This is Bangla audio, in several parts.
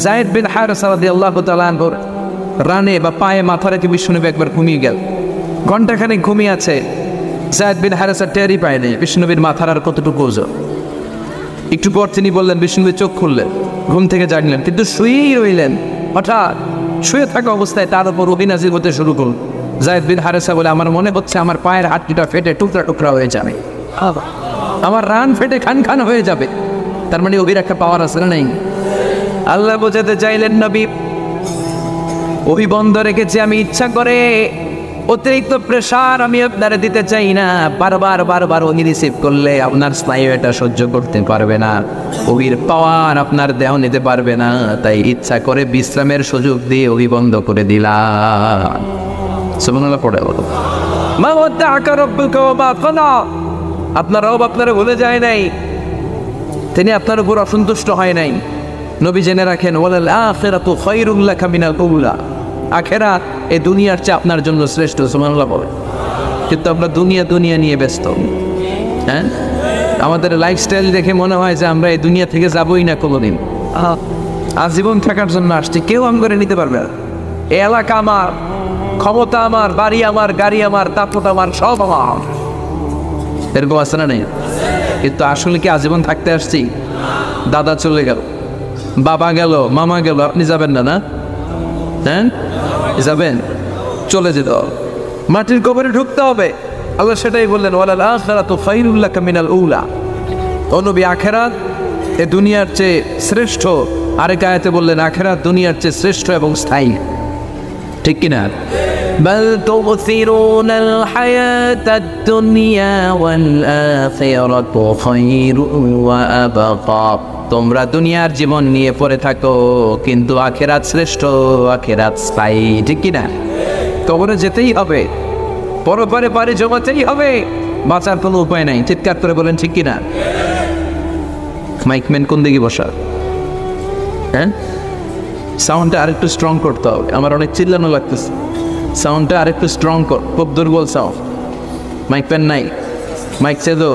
যায়েদ বিন হারেসা রাদিয়াল্লাহু তাআলা আনহুর রানে বা পায়ে মাথা রেখে বিশ্বনবী একবার ঘুমিয়ে গেল। ঘণ্টাখানেক ঘুমিয়ে আছে, যায়েদ বিন হারেসা টেরই পায়নি বিশ্বনবীর মাথার আর কতটুকু ওজন। একটু পর তিনি বললেন, বিশ্বনবী চোখ খুললেন, ঘুম থেকে জাগলেন, কিন্তু শুয়েই রইলেন। হঠাৎ শুয়ে থাকা অবস্থায় তার উপর ওহী নাযিল হতে শুরু করল। যায়েদ বিন হারেসা বলে, আমার মনে হচ্ছে আমার পায়ের হাড়টা ফেটে টুকরা টুকরা হয়ে যাবে, আমার রান ফেটে খান খান হয়ে যাবে। তার মানে ওহির একটা পাওয়ার আছে না নেই? আল্লাহ বোঝাতে চাইলেন, নবী ওহি বন্ধ রেখেছি আমি ইচ্ছা করে, অতিরিক্ত প্রেসার আমি আপনারে দিতে চাই না। বারবার বারবার ওহি রিসিভ করলে আপনার স্নায়ু এটা সহ্য করতে পারবে না, ওহির পাওয়ার আপনার দেহ নিতে পারবে না, তাই ইচ্ছা করে বিশ্রামের সুযোগ দিয়ে ওহি বন্ধ করে দিলাম। সুবহানাল্লাহ পড়ে বলো, মা ওয়াদ্দাআকা রাব্বুকা ওয়া মা ক্বালা। আপনার রব আপনারে ভুলে যায় নাই, তিনি আপনার উপর অসন্তুষ্ট হয় নাই। নবী জেনে রাখেন, ওয়ালাল আখিরাতু খায়রুল লাকা মিনাল উলা। আখিরাত এই দুনিয়ার চেয়ে আপনার জন্য শ্রেষ্ঠ। সুবহানাল্লাহ বলে। কিন্তু আমরা দুনিয়া দুনিয়া নিয়ে ব্যস্ত। হ্যাঁ, আমাদের লাইফস্টাইল দেখে মনে হয় যে আমরা এই দুনিয়া থেকে যাবই না কোনোদিন, আজীবন থাকার জন্য আসছি, কেউ আম করে নিতে পারবে না। এই এলাকা আমার, ক্ষমতা আমার, বাড়ি আমার, গাড়ি আমার, তাপত আমার, সব আমার। এরকম আছে না নেই? কিন্তু আসলে কি আজীবন থাকতে আসছি? দাদা চলে গেল, বাবা গেল, মামা গেল, আপনি যাবেন না? না, হ্যাঁ যাবেন, চলে যেতে হবে, মাটির কবরে ঢুকতে হবে। আল্লাহ সেটাই বললেন, ওয়ালাল আখিরাতু খায়রুল লাকা মিনাল উলা। ও নবী, আখিরাত এ দুনিয়ার চেয়ে শ্রেষ্ঠ। আরেক আয়াতে বললেন, আখিরাত দুনিয়ার চেয়ে শ্রেষ্ঠ এবং স্থায়ী। ঠিক কিনা? বাল তুসিরুনাল হায়াতাদ দুনিয়া ওয়াল আখিরাতু খায়রুন ওয়া আবকা। তোমরা দুনিয়ার জীবন নিয়ে পড়ে থাকো, কিন্তু আখিরাত শ্রেষ্ঠ, আখিরাত স্থায়ী। ঠিক কিনা? কবরে যেতেই হবে, পরপারে পারে জমাতেই হবে, বাঁচার কোনো উপায় নাই। চিৎকার করে বলেন ঠিক কিনা? মাইকম্যান কোন দিকে বসা? হ্যাঁ, সাউন্ডটা আরেকটু স্ট্রং করতে হবে, আমার অনেক চিল্লানো লাগতেছে। সাউন্ডটা আরেকটু স্ট্রং কর, খুব দুর্বল সাউন্ড। মাইক প্যান নাই, মাইক চেদো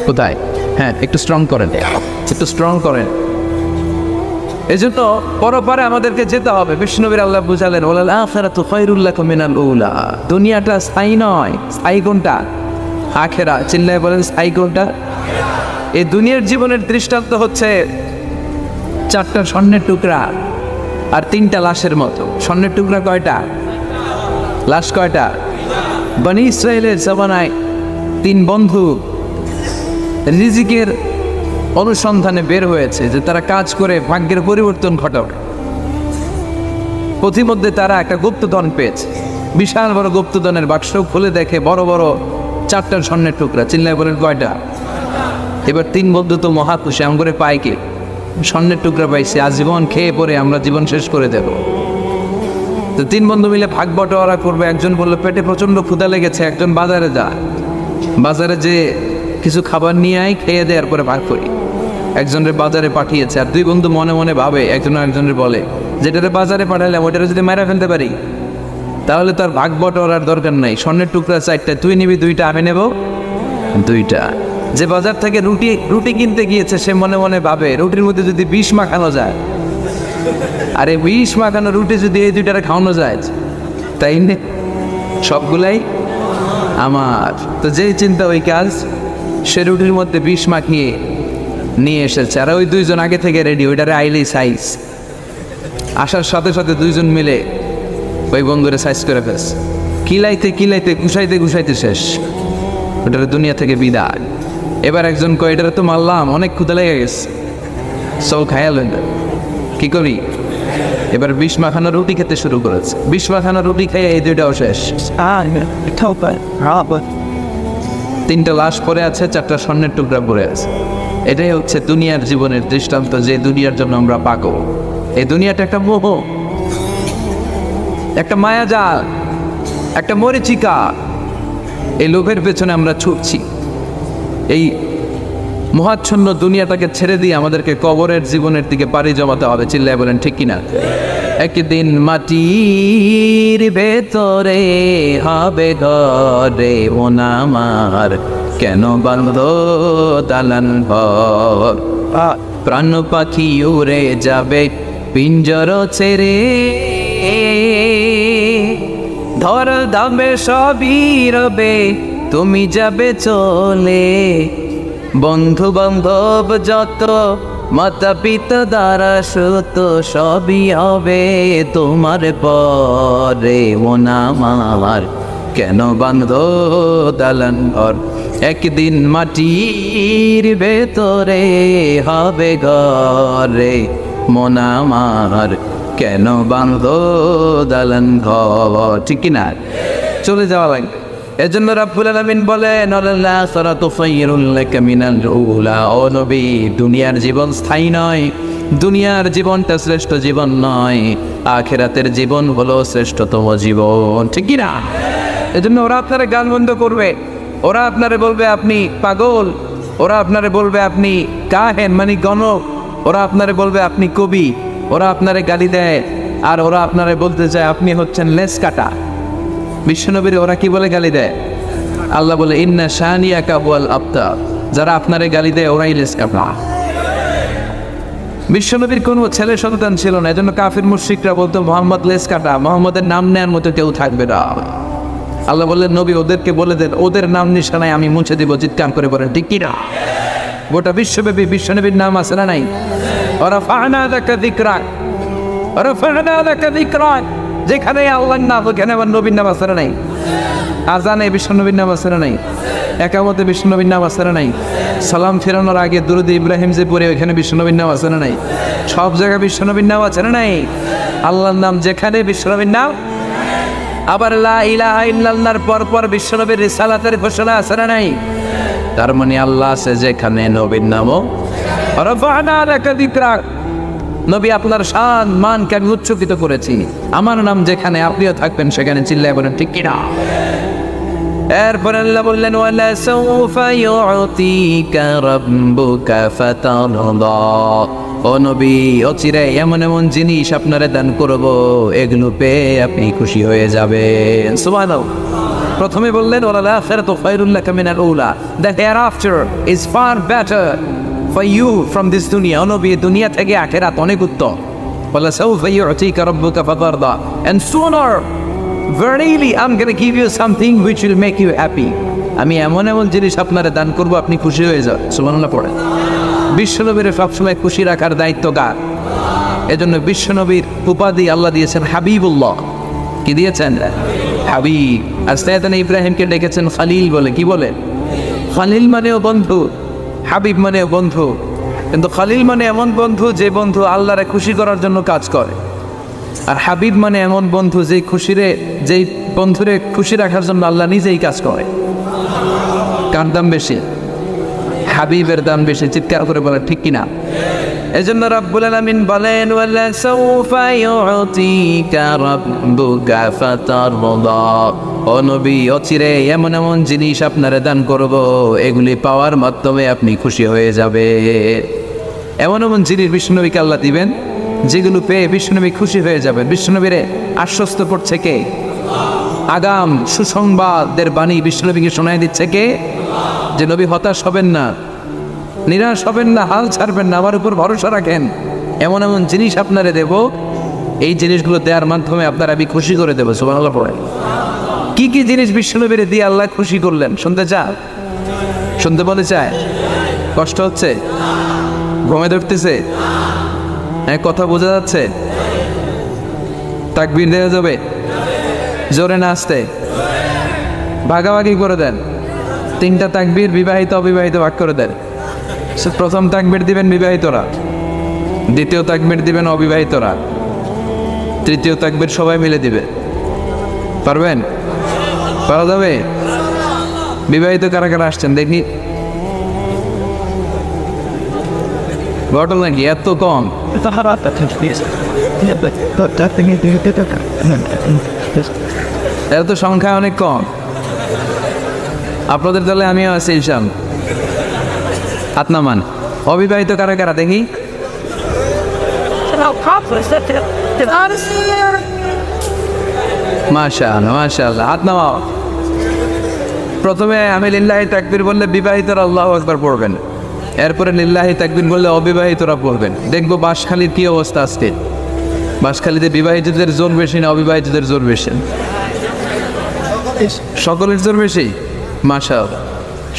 কোথায়? হ্যাঁ, একটু স্ট্রং করেন, একটু স্ট্রং করেন। এই জন্য পরপারে আমাদেরকে যেতে হবে। বিষ্ণুবীর আল্লাহ বুঝালেন, ওয়ালাল আখিরাতু খায়রুল লাকা মিনাল উলা। দুনিয়াটা স্থায়ী নয়, স্থায়ী কোনটা? আখিরাত। চিল্লায় বলেন, স্থায়ী কোনটা? এই দুনিয়ার জীবনের দৃষ্টান্ত হচ্ছে 4টা স্বর্ণের টুকরা আর 3টা লাশের মতো। স্বর্ণের টুকরা কয়টা? লাশ কয়টা? বনি ইসরায়েলের জামানায় 3 বন্ধু রিজিকের অনুসন্ধানে বের হয়েছে যে তারা কাজ করে ভাগ্যের পরিবর্তন ঘটাবে। পথিমধ্যে তারা একটা গুপ্তধন পেয়েছে, বিশাল বড় গুপ্তধনের বাক্স খুলে দেখে বড় বড় 4টা স্বর্ণের টুকরা। চিল্লায় বলেন কয়টা? এবার 3 বন্ধু তো মহা খুশি, আম করে পায় কি? স্বর্ণের টুকরা পাইছে, আজীবন খেয়ে পরে আমরা জীবন শেষ করে দেব। তো 3 বন্ধু মিলে ভাগ বটোয়ারা করবে। একজন বলল পেটে প্রচন্ড ক্ষুধা লেগেছে, একজন বাজারে যা, বাজারে যে কিছু খাবার নিয়ে আয়, খেয়ে দেওয়ার পরে ভাগ করি। একজনের বাজারে পাঠিয়েছে, আর 2 বন্ধু মনে মনে ভাবে, একজন একজনের বলে, যেটারে বাজারে পাঠালাম ওইটারে যদি মারা ফেলতে পারি তাহলে তার ভাগ বটোয়ারার দরকার নাই। স্বর্ণের টুকরা 4টা, তুই নিবি 2টা, আমি নেব 2টা। যে বাজার থেকে রুটি কিনতে গিয়েছে সে মনে মনে ভাবে, রুটির মধ্যে যদি বিষ মাখানো যায়, আরে বিষ মাখানো রুটি যদি এই 2টারে খাওয়ানো যায়, তাই নে সবগুলাই আমার। তো যেই চিন্তা ওই কাজ, সে রুটির মধ্যে বিষ মাখিয়ে নিয়ে এসেছে। আর ওই 2 জন আগে থেকে রেডি, ওইটারে আইলেই সাইজ। আসার সাথে সাথে 2 জন মিলে ওই বন্ধুরে সাইজ করে ফেলছে। কিলাইতে কিলাইতে ঘুষাইতে ঘুষাইতে শেষ, ওটারে দুনিয়া থেকে বিদায়। এবার একজন কয়, এটারে তো মারলাম, অনেক ক্ষুধা লেগে গেছে, চল খাইয়া লইল, কি করি? এবার বিষ মাখানো রুটি খেতে শুরু করেছে। বিষ মাখানো রুটি খেয়ে এই 2টাও শেষ। 3টা লাশ পড়ে আছে, 4টা স্বর্ণের টুকরা পড়ে আছে। এটাই হচ্ছে দুনিয়ার জীবনের দৃষ্টান্ত, যে দুনিয়ার জন্য আমরা পাগল। এই দুনিয়াটা একটা মোহ, একটা মায়াজাল, একটা মরিচিকা। এই লোভের পেছনে আমরা ছুটছি। এই মহাচ্ছন্ন দুনিয়াটাকে ছেড়ে দিয়ে আমাদেরকে কবরের জীবনের দিকে পাড়ি জমাতে হবে। চিল্লায় বলেন ঠিক কিনা? একদিন মাটির ভেতরে হবে ঘরে ওনামার, কেন বান্ধ দালান ঘর, প্রাণ পাখি উড়ে যাবে পিঞ্জর ছেড়ে ধর ধামে সবই রবে, তুমি যাবে চলে। বন্ধু বান্ধব যত, মাতা পিতা দ্বারা সুত, সবই হবে তোমার পরে। মন আমার কেন বাঁধ দালান ঘর, একদিন মাটির ভেতরে হবে ঘরে। মন আমার কেন বাঁধ দালান ঘর, ঠিক কিনা? চলে যাওয়া লাগবে। এজন্য রাব্বুল আলামিন বলেন, আল-আখিরাতু খায়রুল লাকা মিনাল উলা। ও নবী, দুনিয়ার জীবন স্থায়ী নয়, দুনিয়ার জীবনটা শ্রেষ্ঠ জীবন নয়, আখিরাতের জীবন হলো শ্রেষ্ঠতম জীবন, ঠিক কি না? এজন্য ওরা আপনারে গান বন্ধ করবে, ওরা আপনারে বলবে আপনি পাগল, ওরা আপনারে বলবে আপনি কাহেন মানে গণক, ওরা আপনারে বলবে আপনি কবি, ওরা আপনারে গালি দেয়, আর ওরা আপনারে বলতে চায় আপনি হচ্ছেন লেস কাটা। বিশ্বনবীর ওরা কি বলে গালি দেয়? আল্লাহ বলে, ইন্না শানিয়াকা হুয়াল আবতার। যারা আপনারে গালি দেয় ওরাই লেস কাটা। বিশ্বনবীর কোনো ছেলে সন্তান ছিল না, এজন্য কাফির মুশরিকরা বলতো মোহাম্মদ লেস কাটা, মোহাম্মদের নাম নেয়ার মতো কেউ থাকবে না। আল্লাহ বললেন, নবী ওদেরকে বলে দেন, ওদের নাম নিশানায় আমি মুছে দিব। চিৎকার করে বলেন ঠিক কি না? গোটা বিশ্বব্যাপী বিশ্বনবীর নাম আছে না নাই? ওয়ারাফা'না লাকা যিকরাক, ওয়ারাফা'না লাকা যিকরাক। যেখানে আল্লাহর নাম ওখানে আমার নবীর নাম আছে না নাই? আজানে বিশ্বনবীর নাম আছে না নাই? একামতে বিশ্বনবীর নাম আছে না নাই? সালাম ফেরানোর আগে দুরূদ ইব্রাহিম যে পড়ে ওখানে বিশ্বনবীর নাম আছে না নাই? সব জায়গায় বিশ্বনবীর নাম আছে না নাই? আল্লাহর নাম যেখানে বিশ্বনবীর নাম। আবার লা ইলাহা ইল্লাল্লাহর পর পর বিশ্বনবীর রিসালাতের ঘোষণা আছে না নাই? তার মানে আল্লাহ আছে যেখানে নবীর নামও। রাফা'না লাকা যিকরাক। নবী আপনার শান মানকে আমি উচ্চকিত করেছি, আমার নাম যেখানে আপনিও থাকবেন সেখানে। চিল্লায় বলেন ঠিক কি না? এরপর আল্লাহ বললেন, ওয়ালা সাউফা ইউতিকা রাব্বুকা ফাতারদা। ও নবী, অচিরে এমন এমন জিনিস আপনারে দান করব, এগুলো পেয়ে আপনি খুশি হয়ে যাবেন। সুবহানাল্লাহ। প্রথমে বললেন, ওয়াল আখিরাতু খায়রুল লাকা মিনাল উলা। The hereafter is far better for you from this dunya. ও নবী, দুনিয়া থেকে আখিরাত অনেক উত্তম। ওয়ালা সাউফা ইউতিকা রাব্বুকা ফাতারদা। And sooner, verily, I'm going to give you something which will make you happy. আমি এমন এমন জিনিস আপনারে দান করব, আপনি খুশি হয়ে যাবেন। সুবহানাল্লাহ পড়েন। বিশ্বনবীর সবসময় খুশি রাখার দায়িত্ব কার? এজন্য বিশ্বনবীর উপাধি আল্লাহ দিয়েছেন হাবিবুল্লাহ। কি দিয়েছেন? হাবিব। আর সাইয়েদনা ইব্রাহিমকে ডেকেছেন খালিল বলে। কি বলে? খালিল মানেও বন্ধু, হাবিব মানেও বন্ধু। কিন্তু খালিল মানে এমন বন্ধু যে বন্ধু আল্লাহরে খুশি করার জন্য কাজ করে, আর হাবিব মানে এমন বন্ধু যেই বন্ধুরে খুশি রাখার জন্য আল্লাহ নিজেই কাজ করে। কার দাম বেশি? হাবিবের দাম বেশি। চিৎকার করে বলেন ঠিক কিনা? এজন্য রাব্বুল আলামিন বলেন, ওয়ালা সাউফা ইউতিকা রাব্বুকা ফাতারদা। ও নবী, অচিরে এমন এমন জিনিস আপনারে দান করব, এগুলি পাওয়ার মাধ্যমে আপনি খুশি হয়ে যাবে। এমন এমন জিনিস বিশ্বনবীকে আল্লাহ দিবেন যেগুলো পেয়ে বিশ্বনবী খুশি হয়ে যাবেন। বিশ্বনবীরে আশ্বস্ত করছে কে? আগাম সুসংবাদের বাণী বিশ্বনবীকে শোনায় দিচ্ছে কে? যে নবী হতাশ হবেন না, নিরাশ হবেন না, হাল ছাড়বেন না, আমার উপর ভরসা রাখেন। এমন এমন জিনিস আপনারে দেব, এই জিনিসগুলো দেওয়ার মাধ্যমে আপনারা আমি খুশি করে দেবো। সুবহানাল্লাহ পড়েন। কি কি জিনিস বিশ্বনবীরে দিয়ে আল্লাহ খুশি করলেন শুনতে চায়? শুনতে বলে চায়? কষ্ট হচ্ছে? ঘুমে ধরতেছে? হ্যাঁ, কথা বোঝা যাচ্ছে? তাকবীর দেওয়া যাবে? জোরে না আসতে? ভাগাভাগি করে দেন। 3টা তাকবীর বিবাহিত অবিবাহিত ভাগ করে দেন। প্রথম তাকবীর দিবেন বিবাহিতরা, দ্বিতীয় তাকবীর দিবেন অবিবাহিতরা, তৃতীয় তাকবীর সবাই মিলে দিবে। পারবেন? পারা যাবে? বিবাহিত কারা কারা আসছেন দেখি? ঘটনা কি এত কম? এর তো সংখ্যা অনেক কম। আপনাদের দলে আমিও আছি ইনশাআল্লাহ। হাত নামান। অবিবাহিত কারা কারা দেখি? মাশাআল্লাহ মাশাআল্লাহ, হাত নামাও। প্রথমে আমি লিল্লাহি তাকবীর বললে বিবাহিতরা আল্লাহু আকবার পড়বেন, এরপরে লিল্লাহি তাকবীর বললে অবিবাহিতরা পড়বেন। দেখবো বাঁশখালীর কি অবস্থা আজকে। বাঁশখালীতে বিবাহিতদের জোর বেশি না অবিবাহিতদের জোর বেশি? সকলের জোর বেশি। মাশাআল্লাহ।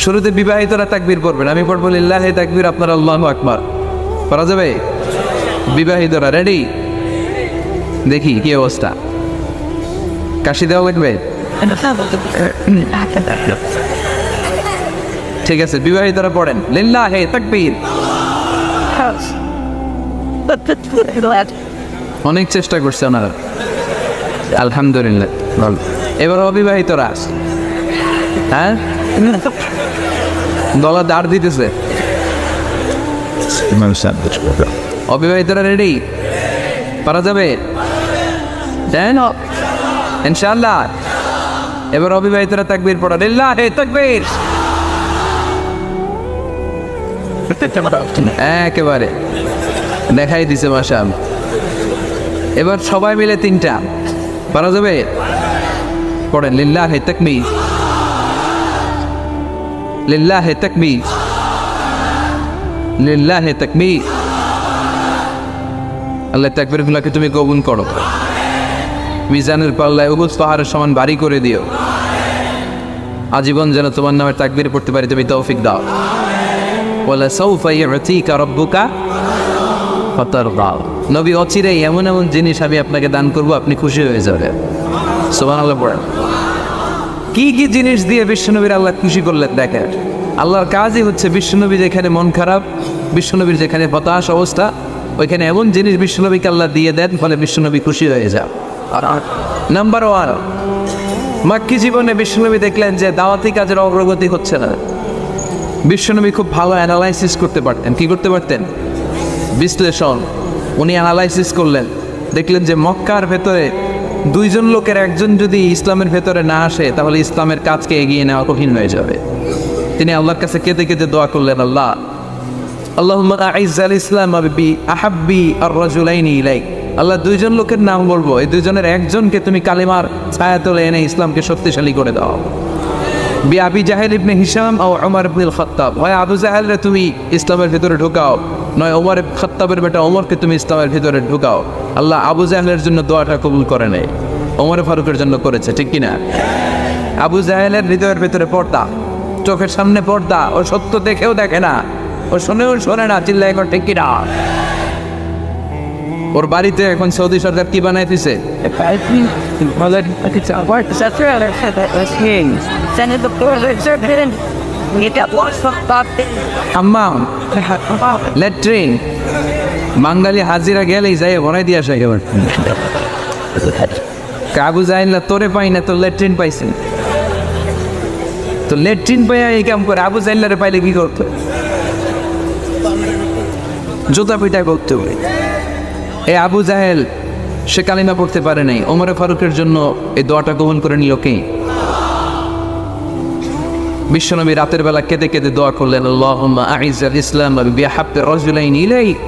শুরুতে বিবাহিতরা তাকবীর পড়বেন, আমি পড়বো লিল্লাহি তাকবীর, আপনারা আল্লাহু আকবার। পড়া যাবে? বিবাহিতরা রেডি? দেখি কি অবস্থা। কাশি দেওয়া লাগবে? ঠিক আছে, বিবাহিতরা পড়েন লিল্লাহি তাকবীর। অনেক চেষ্টা করছে ওনারা, আলহামদুলিল্লাহ। এবার অবিবাহিতরা, হ্যাঁ গলা দাঁড় দিতেছে। অবিবাহিতরা রেডি? পারা যাবে ইনশাআল্লাহ। এবার অবিবাহিতরা তাকবীর পড়া লিল্লাহি তাকবীর। একেবারে দেখাই দিছে মাশাআল্লাহ। এবার সবাই মিলে তিনটা পারা যাবে? পড়েন লিল্লাহি তাকবীর, লিল্লাহি তাকবীর, লিল্লাহি তাকবীর। আল্লাহ তাকবীরগুলোকে তুমি কবুল করো, মিজানের পাল্লায় উহুদ পাহাড়ের সমান ভারী করে দিও। আজীবন যেন তোমার নামে তাকবীর পড়তে পারি, তুমি তৌফিক দাও। ওয়ালা সাউফা ইউতিকা রাব্বুকা ফাতারদা। নবী অচিরেই এমন এমন জিনিস আমি আপনাকে দান করব, আপনি খুশি হয়ে যাবেন। সুবহানাল্লাহ পড়েন। কি কি জিনিস দিয়ে বিশ্বনবীর আল্লাহ খুশি করলেন দেখেন। আল্লাহর কাজই হচ্ছে বিশ্বনবী যেখানে মন খারাপ, বিশ্বনবীর যেখানে হতাশ অবস্থা, ওইখানে এমন জিনিস বিশ্বনবীকে আল্লাহ দিয়ে দেন, ফলে বিশ্বনবী খুশি হয়ে যান। নাম্বার ওয়ান, মাক্কি জীবনে বিশ্বনবী দেখলেন যে দাওয়াতি কাজের অগ্রগতি হচ্ছে না। বিশ্বনবী খুব ভালো অ্যানালাইসিস করতে পারতেন। কি করতে পারতেন? বিশ্লেষণ। উনি অ্যানালাইসিস করলেন, দেখলেন যে মক্কার ভেতরে দুইজন লোকের একজন যদি ইসলামের ভেতরে না আসে, তাহলে ইসলামের কাজকে এগিয়ে নেওয়া কঠিন হয়ে যাবে। তিনি আল্লাহর কাছে কেঁদে কেঁদে দোয়া করলেন, আল্লাহ আল্লাহুম্মা আইজ্জাল ইসলাম বি আহাব্বি আর রাজুলাইনি ইলাইক। আল্লাহ দুইজন লোকের নাম বলবো, এই দুইজনের একজনকে তুমি কালিমার ছায়াতলে এনে ইসলামকে শক্তিশালী করে দাও। বি আবি জাহেল ইবনে হিশাম ও ওমর ইবনুল খাত্তাব। হয় আবু জাহেলরে তুমি ইসলামের ভিতরে ঢুকাও, নয় ওমর খাত্তাবের বেটা ওমরকে তুমি ইসলামের ভিতরে ঢুকাও। আল্লাহ আবু জাহেলের জন্য দোয়াটা কবুল করে নেই, ওমর ফারুকের জন্য করেছে, ঠিক কিনা? আবু জাহেলের হৃদয়ের ভিতরে পর্দা, চোখের সামনে পর্দা, ও সত্য দেখেও দেখে না, ও শোনেও শোনে না, চিল্লায় এখন, ঠিক কিনা? ওর বাড়িতে এখন সৌদি সরকার কি বানাইতেছে? হাম্মাম, ল্যাট্রিন। বাঙালি হাজিরা গেলেই যাই ভরাই দিয়ে আসে। এবার আবু জাহেল না তোরে পাই না, তোর ল্যাট্রিন পাইছেন, তো ল্যাট্রিন পাইয়া এই কাম করে। আবু জাহেলারে পাইলে কি করতো? জোতা পিটা করতে হবে। এই আবু জাহেল সে কালিমা পড়তে পারে নাই, ওমর ফারুকের জন্য এই দোয়াটা কবুল করে নিল কে? বিশ্বনবী রাতের বেলা কেঁদে কেঁদে দোয়া করলেন, আল্লাহুম্মা আইজ্জাল ইসলাম বিহাব্বি রাজুলাইনি ইলাইক।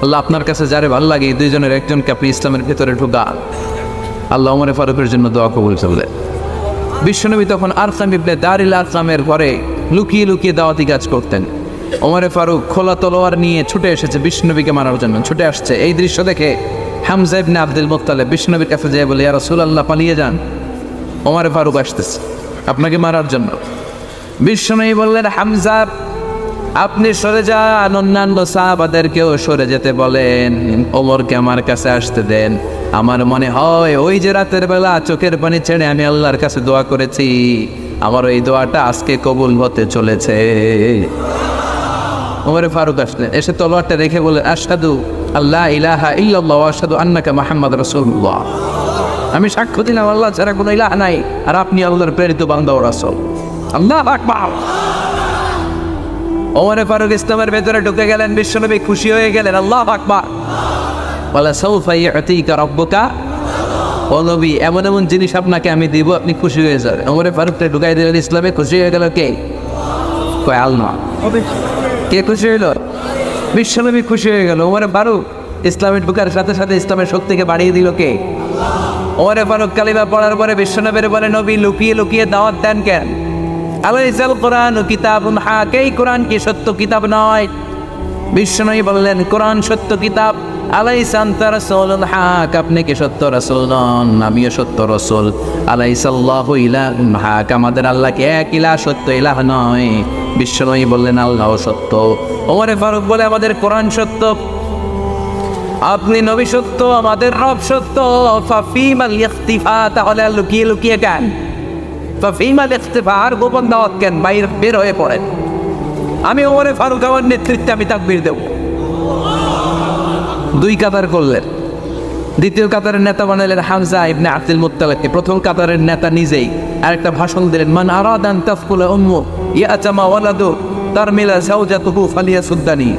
আল্লাহ আপনার কাছে যারে ভালো লাগে এই দুইজনের একজনকে আপনি ইসলামের ভেতরে ঢুকান। আল্লাহ ওমর ফারুকের জন্য দোয়া কবুল করলেন। বিশ্বনবী তখন আরকাম ইবনে দারিল আরকামের ঘরে লুকিয়ে লুকিয়ে দাওয়াতি কাজ করতেন। ওমর ফারুক খোলা তলোয়ার নিয়ে ছুটে এসেছে বিশ্বনবীকে মারার জন্য, ছুটে আসছে। এই দৃশ্য দেখে হামজা ইবনে আব্দুল মুত্তালিব বিশ্বনবীর কাছে যেয়ে বলে, ইয়া রাসূলুল্লাহ পালিয়ে যান, ওমর ফারুক আসতেছে আপনাকে মারার জন্য। বিশ্বনবী বললেন, হামজা আপনি সরে যান, অন্যান্য সাহাবাদেরকেও সরে যেতে বলেন, ওমরকে আমার কাছে আসতে দেন। আমার মনে হয় ওই যে রাতের বেলা চোখের পানি ছেড়ে আমি আল্লাহর কাছে দোয়া করেছি, আমার ওই দোয়াটা আজকে কবুল হতে চলেছে। ওমর ফারুক আসলেন, এসে তলোয়ারটা রেখে বললেন, আশহাদু আল্লা ইলাহা ইল্লাল্লাহ ওয়া আশহাদু আন্নাকা মুহাম্মাদুর রাসূলুল্লাহ। আমি সাক্ষ্য দিলাম আল্লাহ ছাড়া কোনো ইলাহ নাই, আর আপনি আল্লাহর প্রেরিত বান্দা ও রাসূল। আল্লাহু আকবার। ওমর ফারুক ইসলামের ভেতরে ঢুকে গেলেন, বিশ্বনবী খুশি হয়ে গেলেন। আল্লাহু আকবার। ওয়ালা সাউফা ইউতিকা রাব্বুকা। ও নবী, এমন এমন জিনিস আপনাকে আমি দিব, আপনি খুশি হয়ে যাবেন। ওমর ফারুককে ঢুকাই দিলেন ইসলামে। খুশি হয়ে গেল কে? কয় আল্লাহ। কে খুশি হইল? বিশ্বনবী খুশি হয়ে গেল। ওমর ফারুক ইসলামে ঢুকার সাথে সাথে ইসলামের শক্তিকে বাড়িয়ে দিল কে? ওমর ফারুক কালিমা পড়ার পরে বিশ্বনবীর বলে, নবী লুকিয়ে লুকিয়ে দাওয়াত দেন কেন? আলাইসাল কোরআন কিতাবুন হাক। এই কোরআন কি সত্য কিতাব নয়? বিশ্বনবী বললেন, কোরআন সত্য কিতাব, আলাইসা আনতা রাসূলুল হক, আপনি কি সত্য রাসূল নন? আমিও সত্য রাসূল। আলাইসাল্লাহু ইলাহুন হক, আমাদের আল্লাহ কি এক ইলাহ, সত্য ইলাহ নয়? বিশ্বনবী বললেন, আল্লাহ সত্য। ওমর ফারুক বলে, আমাদের কোরআন সত্য, আপনি নবী সত্য, আমাদের রব সত্য। ফাফিমাল ইখতিফা, তাহলে আর লুকিয়ে লুকিয়ে কেন? ফাফিমাল ইখতিফা, আর গোপন দাওয়াত কেন? বাইরে বের হয়ে পড়েন। আমি ওমর ফারুক, আমার নেতৃত্বে আমি তাকবীর দেব। দুই কাতার করলেন। দ্বিতীয় কাতারের নেতা বানালেন হামজা ইবনে আব্দুল মুত্তালিবকে। প্রথম কাতারের নেতা নিজেই আরেকটা ভাষণ দিলেন, মান আরাদা আন তাফকুলা উম্মু ইয়াতামা ওয়ালাদু তারমিলা যাওজাতুহু ফালিয়াসুদ্দানি।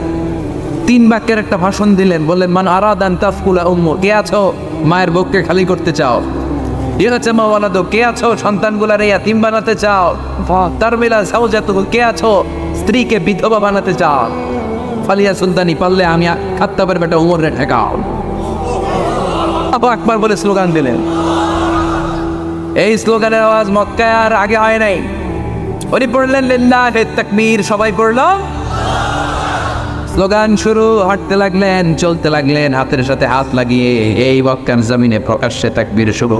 তিন বাক্যের একটা ভাষণ দিলেন, বললেন, মান আরাদা আন তাফকুলা উম্মু, কে আছো মায়ের বুককে খালি করতে চাও? ইয়াতামা ওয়ালাদু, কে আছো সন্তানগুলার ইয়াতীম বানাতে চাও? তারমিলা যাওজাতুহু, কে আছো স্ত্রীকে বিধবা বানাতে চাও? ফালিয়াসুদ্দানি, পারলে আমি খাত্তাবের বেটা উমরে ঠেকাও। আবু আকবার বলে স্লোগান দিলেন। এই স্লোগানের আওয়াজ মক্কায় আর আগে হয় নাই। উনি পড়লেন লিল্লাহি তাকবীর, সবাই পড়ল। স্লোগান শুরু, হাঁটতে লাগলেন, চলতে লাগলেন, হাতের সাথে হাত লাগিয়ে এই মক্কার জমিনে প্রকাশ্যে তাকবীর শুরু।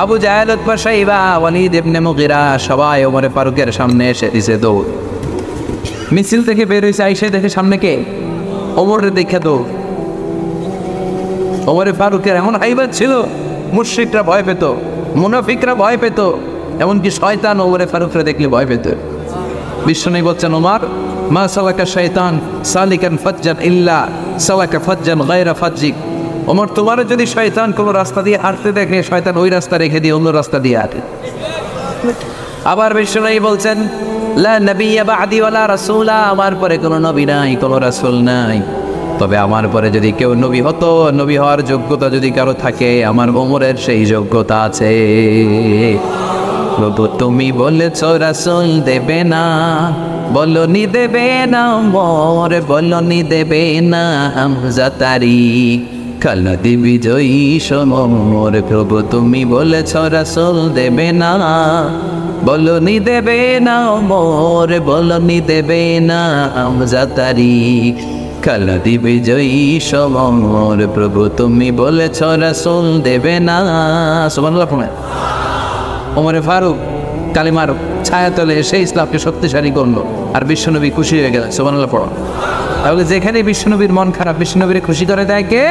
আবু জাহেল, উতবা, শাইবা, ওয়ালিদ ইবনে মুগিরা সবাই ওমর ফারুকের সামনে এসে দিছে দৌড়। মিছিল থেকে বের হয়েছে, আইসে দেখে সামনে কে? ওমরে দেখে দৌড়। ওমর ফারুকের এমন হাইবাত ছিল, মুশরিকরা ভয় পেত, মুনাফিকরা ভয় পেত, এমনকি শয়তান ওমর ফারুকরা দেখলে ভয় পেত। বিশ্বনবী বলছেন, ওমর, মা সালাকা শয়তান সালিকান ফাজ্জান ইল্লা সালাকা ফাজ্জান গায়রা ফাজ্জিক। ওমর, তোমার যদি শয়তান কোনো রাস্তা দিয়ে হাঁটতে দেখে, শয়তান ওই রাস্তা রেখে দিয়ে অন্য রাস্তা দিয়ে হাঁটে। আবার বিশ্বনবী বলছেন, লা নবিয়্যা বা'দি ওয়ালা রাসূলা, আমার পরে কোনো নবী নাই, কোনো রাসূল নাই, তবে আমার পরে যদি কেউ নবী হতো, নবী হওয়ার যোগ্যতা যদি কারো থাকে, আমার ওমরের সেই যোগ্যতা আছে। প্রভু তুমি বলেছ রাসূল দেবে না, বলনি দেবে না ওমর, বলনি দেবে না হামজা তারিক, খালাদি বিজয়ী সমর। প্রভু তুমি বলেছ রাসূল দেবে না, বলনি দেবে না ওমর, বলনি দেবে না হামজা তারিক, খালাদি বিজয়ী সমর। প্রভু তুমি বলেছ রাসূল দেবে না। সুবহানাল্লাহ। ওমর ফারুক কালিমার ছায়াতলে এসে ইসলামকে শক্তিশালী করলো, আর বিশ্বনবী খুশি হয়ে গেলেন। সুবহানাল্লাহ পড়ো। তাহলে যেখানে বিশ্বনবীর মন খারাপ, বিশ্বনবীর খুশি করে দেয় কে?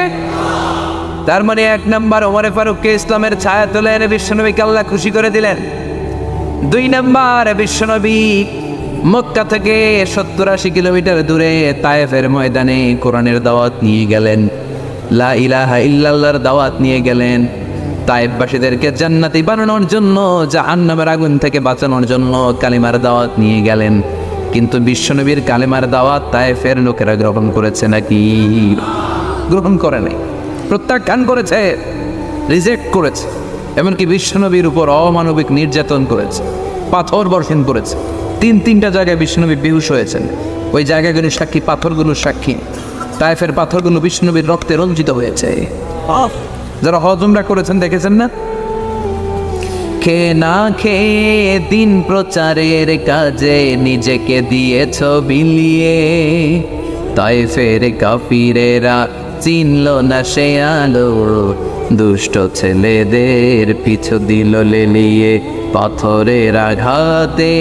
তার মানে এক নাম্বার, ওমর ফারুককে ইসলামের ছায়াতলে এনে বিশ্বনবীকে আল্লাহ খুশি করে দিলেন। দুই নাম্বার, বিশ্বনবী মক্কা থেকে 70-80 কিলোমিটার দূরে তায়েফের ময়দানে কোরআনের দাওয়াত নিয়ে গেলেন, লা ইলাহা ইল্লাল্লাহর দাওয়াত নিয়ে গেলেন। তায়েফবাসীদেরকে জান্নাতি বানানোর জন্য, জাহান্নামের আগুন থেকে বাঁচানোর জন্য কালিমার দাওয়াত নিয়ে গেলেন। কিন্তু বিশ্বনবীর কালিমার দাওয়াত তায়েফের লোকেরা গ্রহণ করেছে নাকি? গ্রহণ করে নাই, প্রত্যাখ্যান করেছে, রিজেক্ট করেছে। এমনকি বিশ্বনবীর উপর অমানবিক নির্যাতন করেছে, পাথর বর্ষণ করেছে। তিনটা জায়গায় বিশ্বনবী বেহুশ হয়েছেন। ওই জায়গাগুলো সাক্ষী, পাথরগুলোর সাক্ষী। তায়েফের পাথরগুলো বিশ্বনবীর রক্তে রঞ্জিত হয়েছে। যারা হজ উমরা করেছেন দেখেছেন না? খেয়ে না খেয়ে দিন প্রচারের কাজে নিজেকে দিয়েছ বিলিয়ে, তায়েফের কাফিরেরা চিনল না সে আলো, দুষ্ট ছেলেদের পিছু দিল লেলিয়ে। পাথরের আঘাতে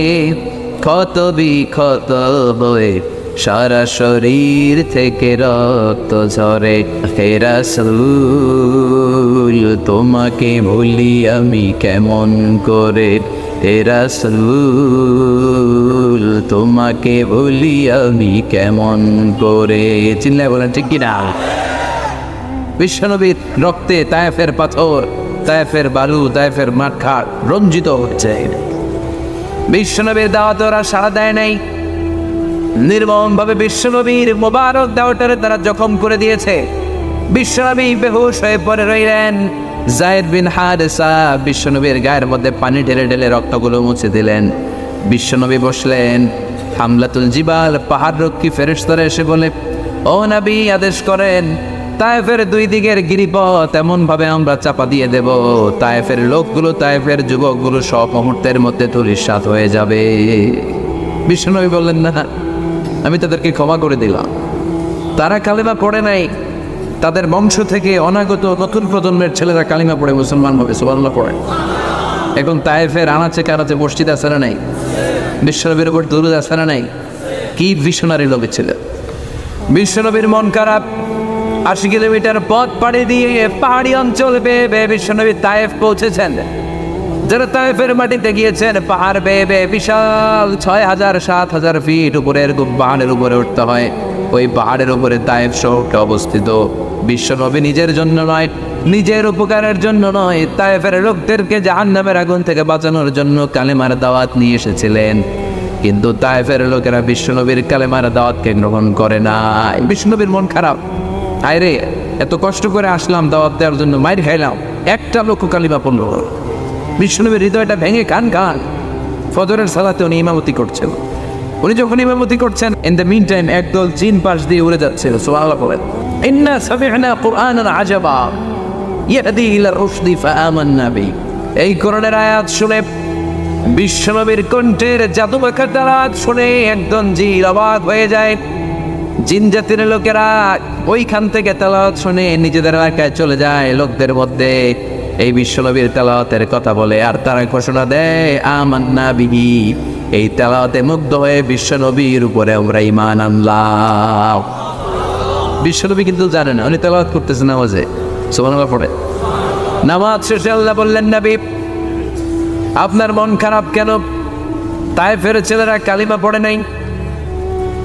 ক্ষত বিক্ষত হয়ে সারা শরীর থেকে রক্ত ঝরে। হে রাসূল তোমাকে ভুলি আমি কেমন করে, হে রাসূল তোমাকে ভুলি আমি কেমন করে। চিল্লায় বলেন ঠিক কিনা? বিশ্বনবীর রক্তে তায়েফের পাথর, তায়েফের বালু, তায়েফের মাঠঘাট রঞ্জিত হচ্ছে। বিশ্বনবীর দাওয়াত ওরা সাড়া দেয় নাই। নির্মমভাবে বিশ্বনবীর মোবারক দাওয়াতের তারা জখম করে দিয়েছে। বিশ্বনবী বেহুশ হয়ে পড়ে রইলেন। যায়েদ বিন হারেসা বিশ্বনবীর গায়ের মধ্যে পানি ঢেলে ঢেলে রক্তগুলো মুছে দিলেন। বিশ্বনবী বসলেন। হামলাতুল জিবাল পাহাড় রক্ষী ফেরেশতারা এসে বলে, ও নবী আদেশ করেন, তায়েফের দুই দিকের গিরিপথ এমন ভাবে আমরা চাপা দিয়ে দেব, তায়েফের লোকগুলো, তায়েফের যুবকগুলো সব মুহূর্তের মধ্যে ধূলিসাৎ হয়ে যাবে। বিশ্বনবী বললেন, না, আমি তাদেরকে ক্ষমা করে দিলাম, তারা কালেমা পড়ে নাই, তাদের বংশ থেকে অনাগত নতুন প্রজন্মের ছেলেরা কালিমা পড়ে মুসলমান হবে, সুবহানাল্লাহ পড়ে। এখন তায়েফের আনাচে কানাচে মসজিদ আছে না নাই? বিশ্বনবীর উপর দরুদ আছে না নাই? কি ভিশনারি লোক ছিল। বিশ্বনবীর মন খারাপ, 80 কিলোমিটার পথ পাড়ি দিয়ে পাহাড়ি অঞ্চল বেয়ে বেয়ে বিশ্বনবী তায়েফ পৌঁছেছেন। যারা তায়েফের মাটিতে গিয়েছেন, পাহাড় বেয়ে বেয়ে বিশাল 6000-7000 ফিট উপরের পাহাড়ের উপরে উঠতে হয়। ওই পাহাড়ের উপরে তায়েফ শহরটা অবস্থিত। বিশ্বনবী নিজের জন্য নয়, নিজের উপকারের জন্য নয়, তায়েফের লোকদেরকে জাহান্নামের আগুন থেকে বাঁচানোর জন্য কালেমার দাওয়াত নিয়ে এসেছিলেন। কিন্তু তায়েফের লোকেরা বিশ্বনবীর কালেমার দাওয়াতকে গ্রহণ করে না। বিশ্বনবীর মন খারাপ, আরে এত কষ্ট করে আসলাম দাওয়াত দেওয়ার জন্য, মাইর খাইলাম, একটা লোক কালিমা পড়ল। বিশ্বনবীর হৃদয়টা ভেঙে কান কান। ফজরের সালাতে উনি ইমামতি করছেন। উনি যখন ইমামতি করছেন, ইন দ্য মিন টাইম একদল জিন পাশ দিয়ে উড়ে যাচ্ছিল। সুবহানাল্লাহ বলেন, ইন্না সামি'না কুরআনান আজাবা ইয়াহদি ইলা রুশদি ফাআমান্না বি। এই কোরআনের আয়াত শুনে, বিশ্বনবীর কণ্ঠের জাদুমাখা তেলাওয়াত শুনে একদল জিন অবাক হয়ে যায়। জিন জাতির লোকেরা ওইখান থেকে তেলাওয়াত শুনে নিজেদের এলাকায় চলে যায়, লোকদের মধ্যে এই বিশ্বনবীর তেলাওয়াতের কথা বলে, আর তারা ঘোষণা দেয় আমান্না বিহি। এই তেলাওয়াতে মুগ্ধ হয়ে বিশ্বনবীর উপরে আমরা ঈমান আনলাম। বিশ্বনবী কিন্তু জানে না উনি তেলাওয়াত করতেছে নামাজে, সুবহানাল্লাহ পড়ে। নামাজ শেষে আল্লাহ বললেন, নবী আপনার মন খারাপ কেন? তায়েফের ছেলেরা কালিমা পড়ে নাই,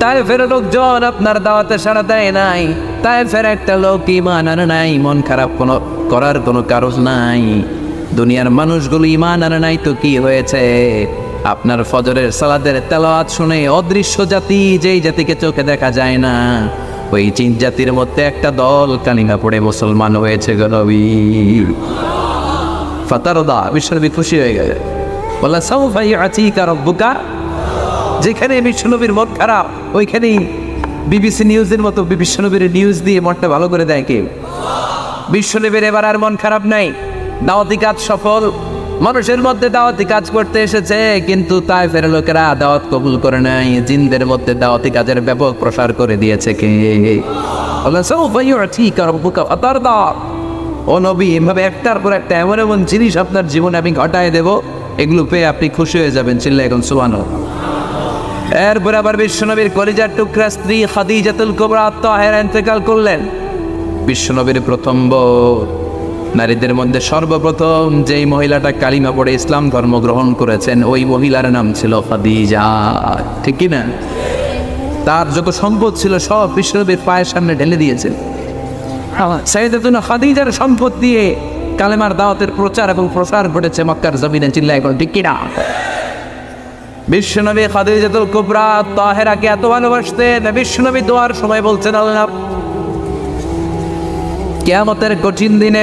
তায়েফের লোকজন আপনার দাওয়াতে সাড়া দেয় নাই, তায়েফের একটা লোক ঈমান আনে নাই, মন খারাপ করার কোনো কারণ নাই। দুনিয়ার মানুষগুলো ঈমান আনে নাই তো কি হয়েছে? আপনার ফজরের সালাতের তেলাওয়াত শুনে অদৃশ্য জাতি, যেই জাতিকে চোখে দেখা যায় না, ওই জিন জাতির মধ্যে একটা দল কালিমা পড়ে মুসলমান হয়েছে গো নবী। ফাতারদা, বিশ্বনবী খুশি হয়ে গেছে, বললেন সাউফা ইউতিকা রাব্বুকা। যেখানে বিশ্বনবীর মন খারাপ, ওইখানেই বিবিসি নিউজের মতো বিশ্বনবীর নিউজ দিয়ে মনটা ভালো করে দেয় কে? বিশ্বনবীর এবার আর মন খারাপ নাই, দাওয়াতি কাজ সফল। মানুষের মধ্যে দাওয়াতি কাজ করতে এসেছে, কিন্তু তায়েফের লোকেরা দাওয়াত কবুল করে নাই। জিনদের মধ্যে দাওয়াতি কাজের ব্যাপক প্রসার করে দিয়েছে কে? বললেন সাউফা ইউতিকা রাব্বুকা ফাতারদা। ও নবী, এভাবে একটার পর একটা এমন এমন জিনিস আপনার জীবনে আমি ঘটায় দেব, এগুলো পেয়ে আপনি খুশি হয়ে যাবেন। চিল্লা এখন সুবহানাল্লাহ। এরপরে আবার বিশ্বনবীর কলিজার টুকরা স্ত্রী খাদিজাতুল কুবরা তাহেরা ইন্তেকাল করলেন। বিশ্বনবীর প্রথম বউ, নারীদের মধ্যে সর্বপ্রথম যেই মহিলাটা কালিমা পড়ে ইসলাম ধর্ম গ্রহণ করেছেন, ওই মহিলার নাম ছিল খাদিজা, ঠিক কি না? তার যত সম্পদ ছিল সব বিশ্বনবীর পায়ের সামনে ঢেলে দিয়েছেন। সাইয়েদাতুনা খাদিজার সম্পদ দিয়ে কালেমার দাওয়াতের প্রচার এবং প্রসার ঘটেছে মক্কার জমিনে। চিল্লা এখন ঠিক কি না? বিশ্বনবী খাদিজাতুল কুবরা তাহেরাকে এত ভালোবাসতেন, বিশ্বনবী দোয়ার সময় বলছেন, আল্লাহ কিয়ামতের কঠিন দিনে,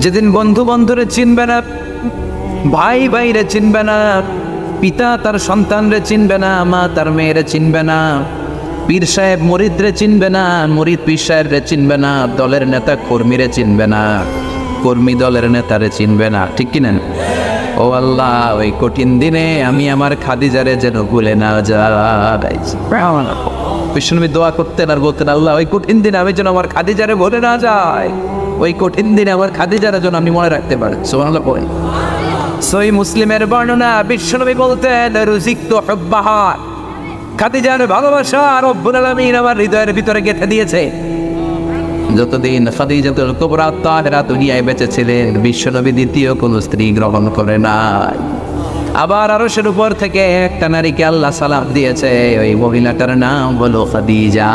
যেদিন বন্ধু বন্ধুরে চিনবে না, ভাই ভাইরে চিনবে না, পিতা তার সন্তানরে চিনবে না, মা তার মেয়েরে চিনবে না, পীর সাহেব মুরিদরে চিনবে না, মুরিদ পীর সাহেবরে চিনবে না, দলের নেতা কর্মীরে চিনবে না, কর্মী দলের নেতারে চিনবে না, ঠিক কিনা? ও আল্লাহ, ওই কঠিন দিনে আমি আমার খাদিজারে যেন ভুলে না যাই। বিশ্বনবী দোয়া করতেন আর বলতেন, আল্লাহ ওই কঠিন দিনে আমি যেন আমার খাদিজারে ভুলে না যাই, ওই কঠিন দিনে আমার খাদিজারে যেন আমি মনে রাখতে পারি। সুবহানাল্লাহ বলেন। সহিহ মুসলিমের বর্ণনা, বিশ্বনবী বলতেন, রুজিকতু হুব্বাহা, খাদিজার ভালোবাসা রব্বুল আলামিন আমার হৃদয়ের ভিতরে গেঁথে দিয়েছে। যতদিন খাদিজাতুল কুবরা তাহেরা দুনিয়ায় বেঁচে ছিলেন, বিশ্বনবী দ্বিতীয় কোন স্ত্রী গ্রহণ করে নাই। আবার আরশের উপর থেকে একটা নারীকে আল্লাহ সালাম দিয়েছে, ওই মহিলাটার নাম হলো খাদিজা।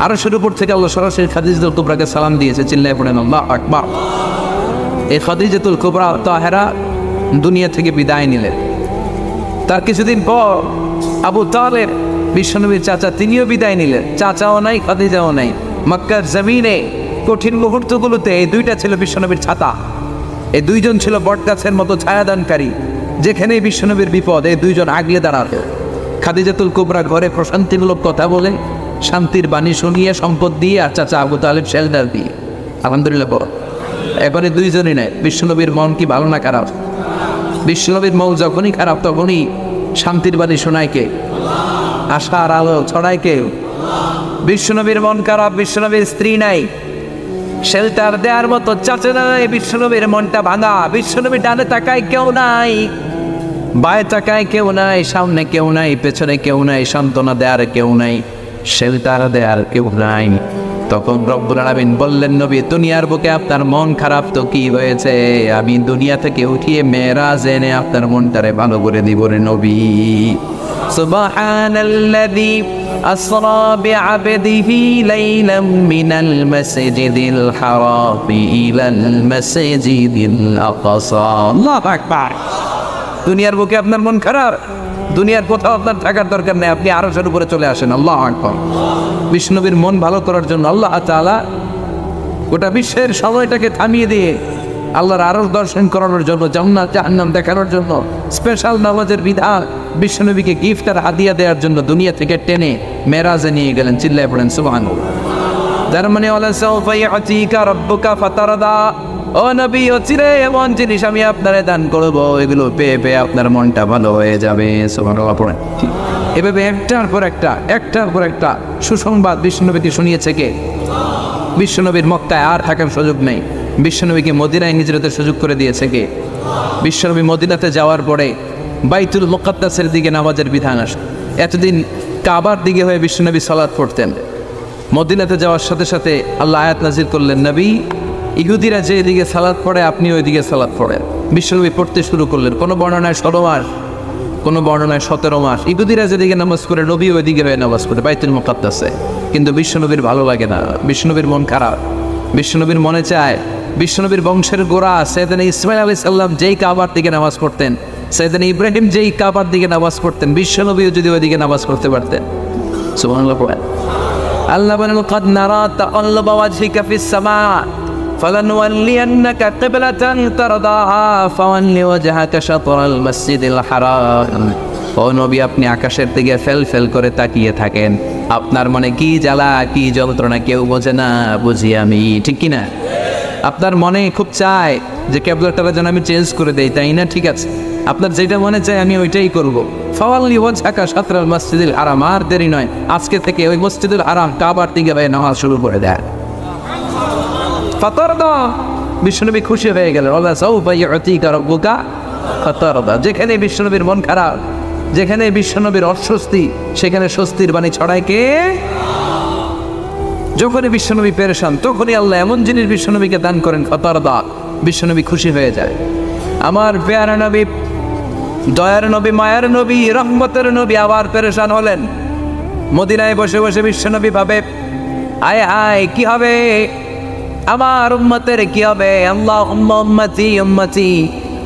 আরশের উপর থেকে আল্লাহ সরাসরি খাদিজাতুল কুবরাকে সালাম দিয়েছে। চিল্লায় পড়েন আল্লাহু আকবার। এই খাদিজাতুল কুবরা তাহেরা দুনিয়া থেকে বিদায় নিলেন। তার কিছুদিন পর আবু তালেব, বিশ্বনবীর চাচা, তিনিও বিদায় নিলেন। চাচাও নাই, খাদিজাও নাই। মক্কার জমিনে কঠিন মুহূর্তগুলোতে এই দুইটা ছিল বিশ্বনবীর ছাতা। এই দুইজন ছিল বটগাছের মতো ছায়াদানকারী। যেখানেই বিশ্বনবীর বিপদ, এই দুইজন আগলে দাঁড়াতো। খাদিজাতুল কুবরা ঘরে প্রশান্তিমূলক কথা বলে, শান্তির বাণী শুনিয়ে, সম্পদ দিয়ে, আর চাচা আবু তালেব শেল্টার দিয়ে। আলহামদুলিল্লাহ। এবারে দুইজনই নেয়। বিশ্বনবীর মন কি ভালো না খারাপ? বিশ্বনবীর মন যখনই খারাপ তখনই শান্তির বাণী শোনায় কে? আশার আলো ছড়ায় কেউ? বিশ্বনবীর মন খারাপ, বিশ্বনবীর স্ত্রী নাই, শেল্টার দেওয়ার মতো চাচা নাই, বিশ্বনবীর মনটা ভাঙা, বিশ্বনবীর ডানে তাকায় কেউ নাই, বায়ে তাকায় কেউ নাই, সামনে কেউ নাই, পেছনে কেউ নাই, সান্ত্বনা দেওয়ার কেউ নাই, শেল্টার দেওয়ার কেউ নাই। তখন রব্বুল আলামিন বললেন, নবী দুনিয়ার বুকে আপনার মন খারাপ তো কি হয়েছে, আমি দুনিয়া থেকে উঠিয়ে মেরাজ এনে আপনার মনটারে ভালো করে দিব রে নবী। সুবহানাল্লাযী আসরা বিআবদিহি লাইলাম মিনাল মাসজিদিল হারাম ইলাল মাসজিদিল আকসা। আল্লাহু আকবার। দুনিয়ার বুকে আপনার মন খারাপ, দুনিয়ার কোথাও আপনার থাকার দরকার নেই, আপনি আরশের উপরে চলে আসেন। আল্লাহু আকবার। বিষ্ণুবীর মন ভালো করার জন্য আল্লাহ তাআলা গোটা বিশ্বের সময়টাকে থামিয়ে দিয়ে আল্লাহর আরশ দর্শন করানোর জন্য, জান্নাত জাহান্নাম দেখানোর জন্য স্পেশাল নামাজের বিধান, বিশ্বনবীকে গিফট আর হাদিয়া দেওয়ার জন্য দুনিয়া থেকে টেনে মেরাজে নিয়ে গেলেন। চিল্লায় পড়েন সুবহানাল্লাহ। যার মানে ওয়ালা সাউফা ইয়াতিকা রাব্বুকা ফাতারদা, ও নবী অচিরে এমন জিনিস আমি আপনারে দান করব, এগুলো পেয়ে পেয়ে আপনার মনটা ভালো হয়ে যাবে। সুবহানাল্লাহ পড়েন। এভাবে একটার পর একটা সুসংবাদ বিশ্বনবীকে শুনিয়েছে কে? বিশ্বনবীর মক্কায় আর থাকার সুযোগ নেই, বিশ্বনবীকে মদিনায় হিজরতের সুযোগ করে দিয়েছে কে? বিশ্বনবী মদিনাতে যাওয়ার পরে বাইতুল মুকাদ্দাসের দিকে নামাজের বিধান আসে। এতদিন কাবার দিকে হয়ে বিশ্বনবী সালাত পড়তেন, মদিনাতে যাওয়ার সাথে সাথে আল্লাহ আয়াত নাজিল করলেন, নবী ইহুদিরা যে এদিকে সালাত পড়ে আপনি ওইদিকে সালাত পড়েন। বিশ্বনবী পড়তে শুরু করলেন। কোনো বর্ণনায় 16 মাস, কোনো বর্ণনায় 17 মাস। ইহুদিরা যেদিকে নামাজ পড়ে নবী ওইদিকে হয়ে নামাজ পড়ে বাইতুল মুকাদ্দাসে। কিন্তু বিশ্বনবীর ভালো লাগে না, বিশ্বনবীর মন খারাপ। বিশ্বনবীর মনে চায় বিশ্বনবীর বংশের গোড়া সাইয়েদনা ইসমাঈল আলাইহিস সালাম যেই কাবার দিকে নামাজ পড়তেন, সাইয়েদনা ইব্রাহিম যেই কাবার দিকে নামাজ পড়তেন, বিশ্বনবীও যদি ওইদিকে নামাজ পড়তে পারতেন। সুবহানাল্লাহ। আল্লাহ বলেন, قد نرى تقلب وجهك في السماء فلنولينك قبلة ترضاها فول وجهك شطر المسجد الحرام। ও নবী আপনি আকাশের দিকে ফেল করে তাকিয়ে থাকেন, আপনার মনে কি জ্বালা কি যন্ত্রণা কেউ বোঝে না, বুঝি আমি, ঠিক কিনা? আপনার মনে খুব চায় যে কিবলাটা যেন আমি চেঞ্জ করে দেই, তাই না? ঠিক আছে, আপনার যেটা মনে চায় আমি ওইটাই করবো। ফাওয়াল্লি ওয়াজহাকা শাতরাল মসজিদিল হারাম, আর দেরি নয়, আজকে থেকে ওই মসজিদুল হারাম কাবার দিকে নামাজ শুরু করে দেয়। ফাতারদা, বিশ্বনবী খুশি হয়ে গেলেন। ওয়ালা সাউফা ইউতিকা রাব্বুকা ফাতারদা। যেখানে বিশ্বনবীর মন খারাপ, যেখানে বিশ্বনবীর অস্বস্তি, সেখানে স্বস্তির বাণী ছড়ায় কে? যখনই বিশ্বনবী পেরেশান তখনই আল্লাহ এমন জিনিস বিশ্বনবীকে দান করেন, ফাতারদা, বিশ্বনবী খুশি হয়ে যায়। আমার পেয়ারা নবী, দয়ার নবী, মায়ার নবী, রহমতের নবী আবার পেরেশান হলেন। মদিনায় বসে বসে বিশ্বনবী ভাবে, আয় আয় কি হবে আমার উম্মতের, কি হবে? আল্লাহুম্মা উম্মতি উম্মতি,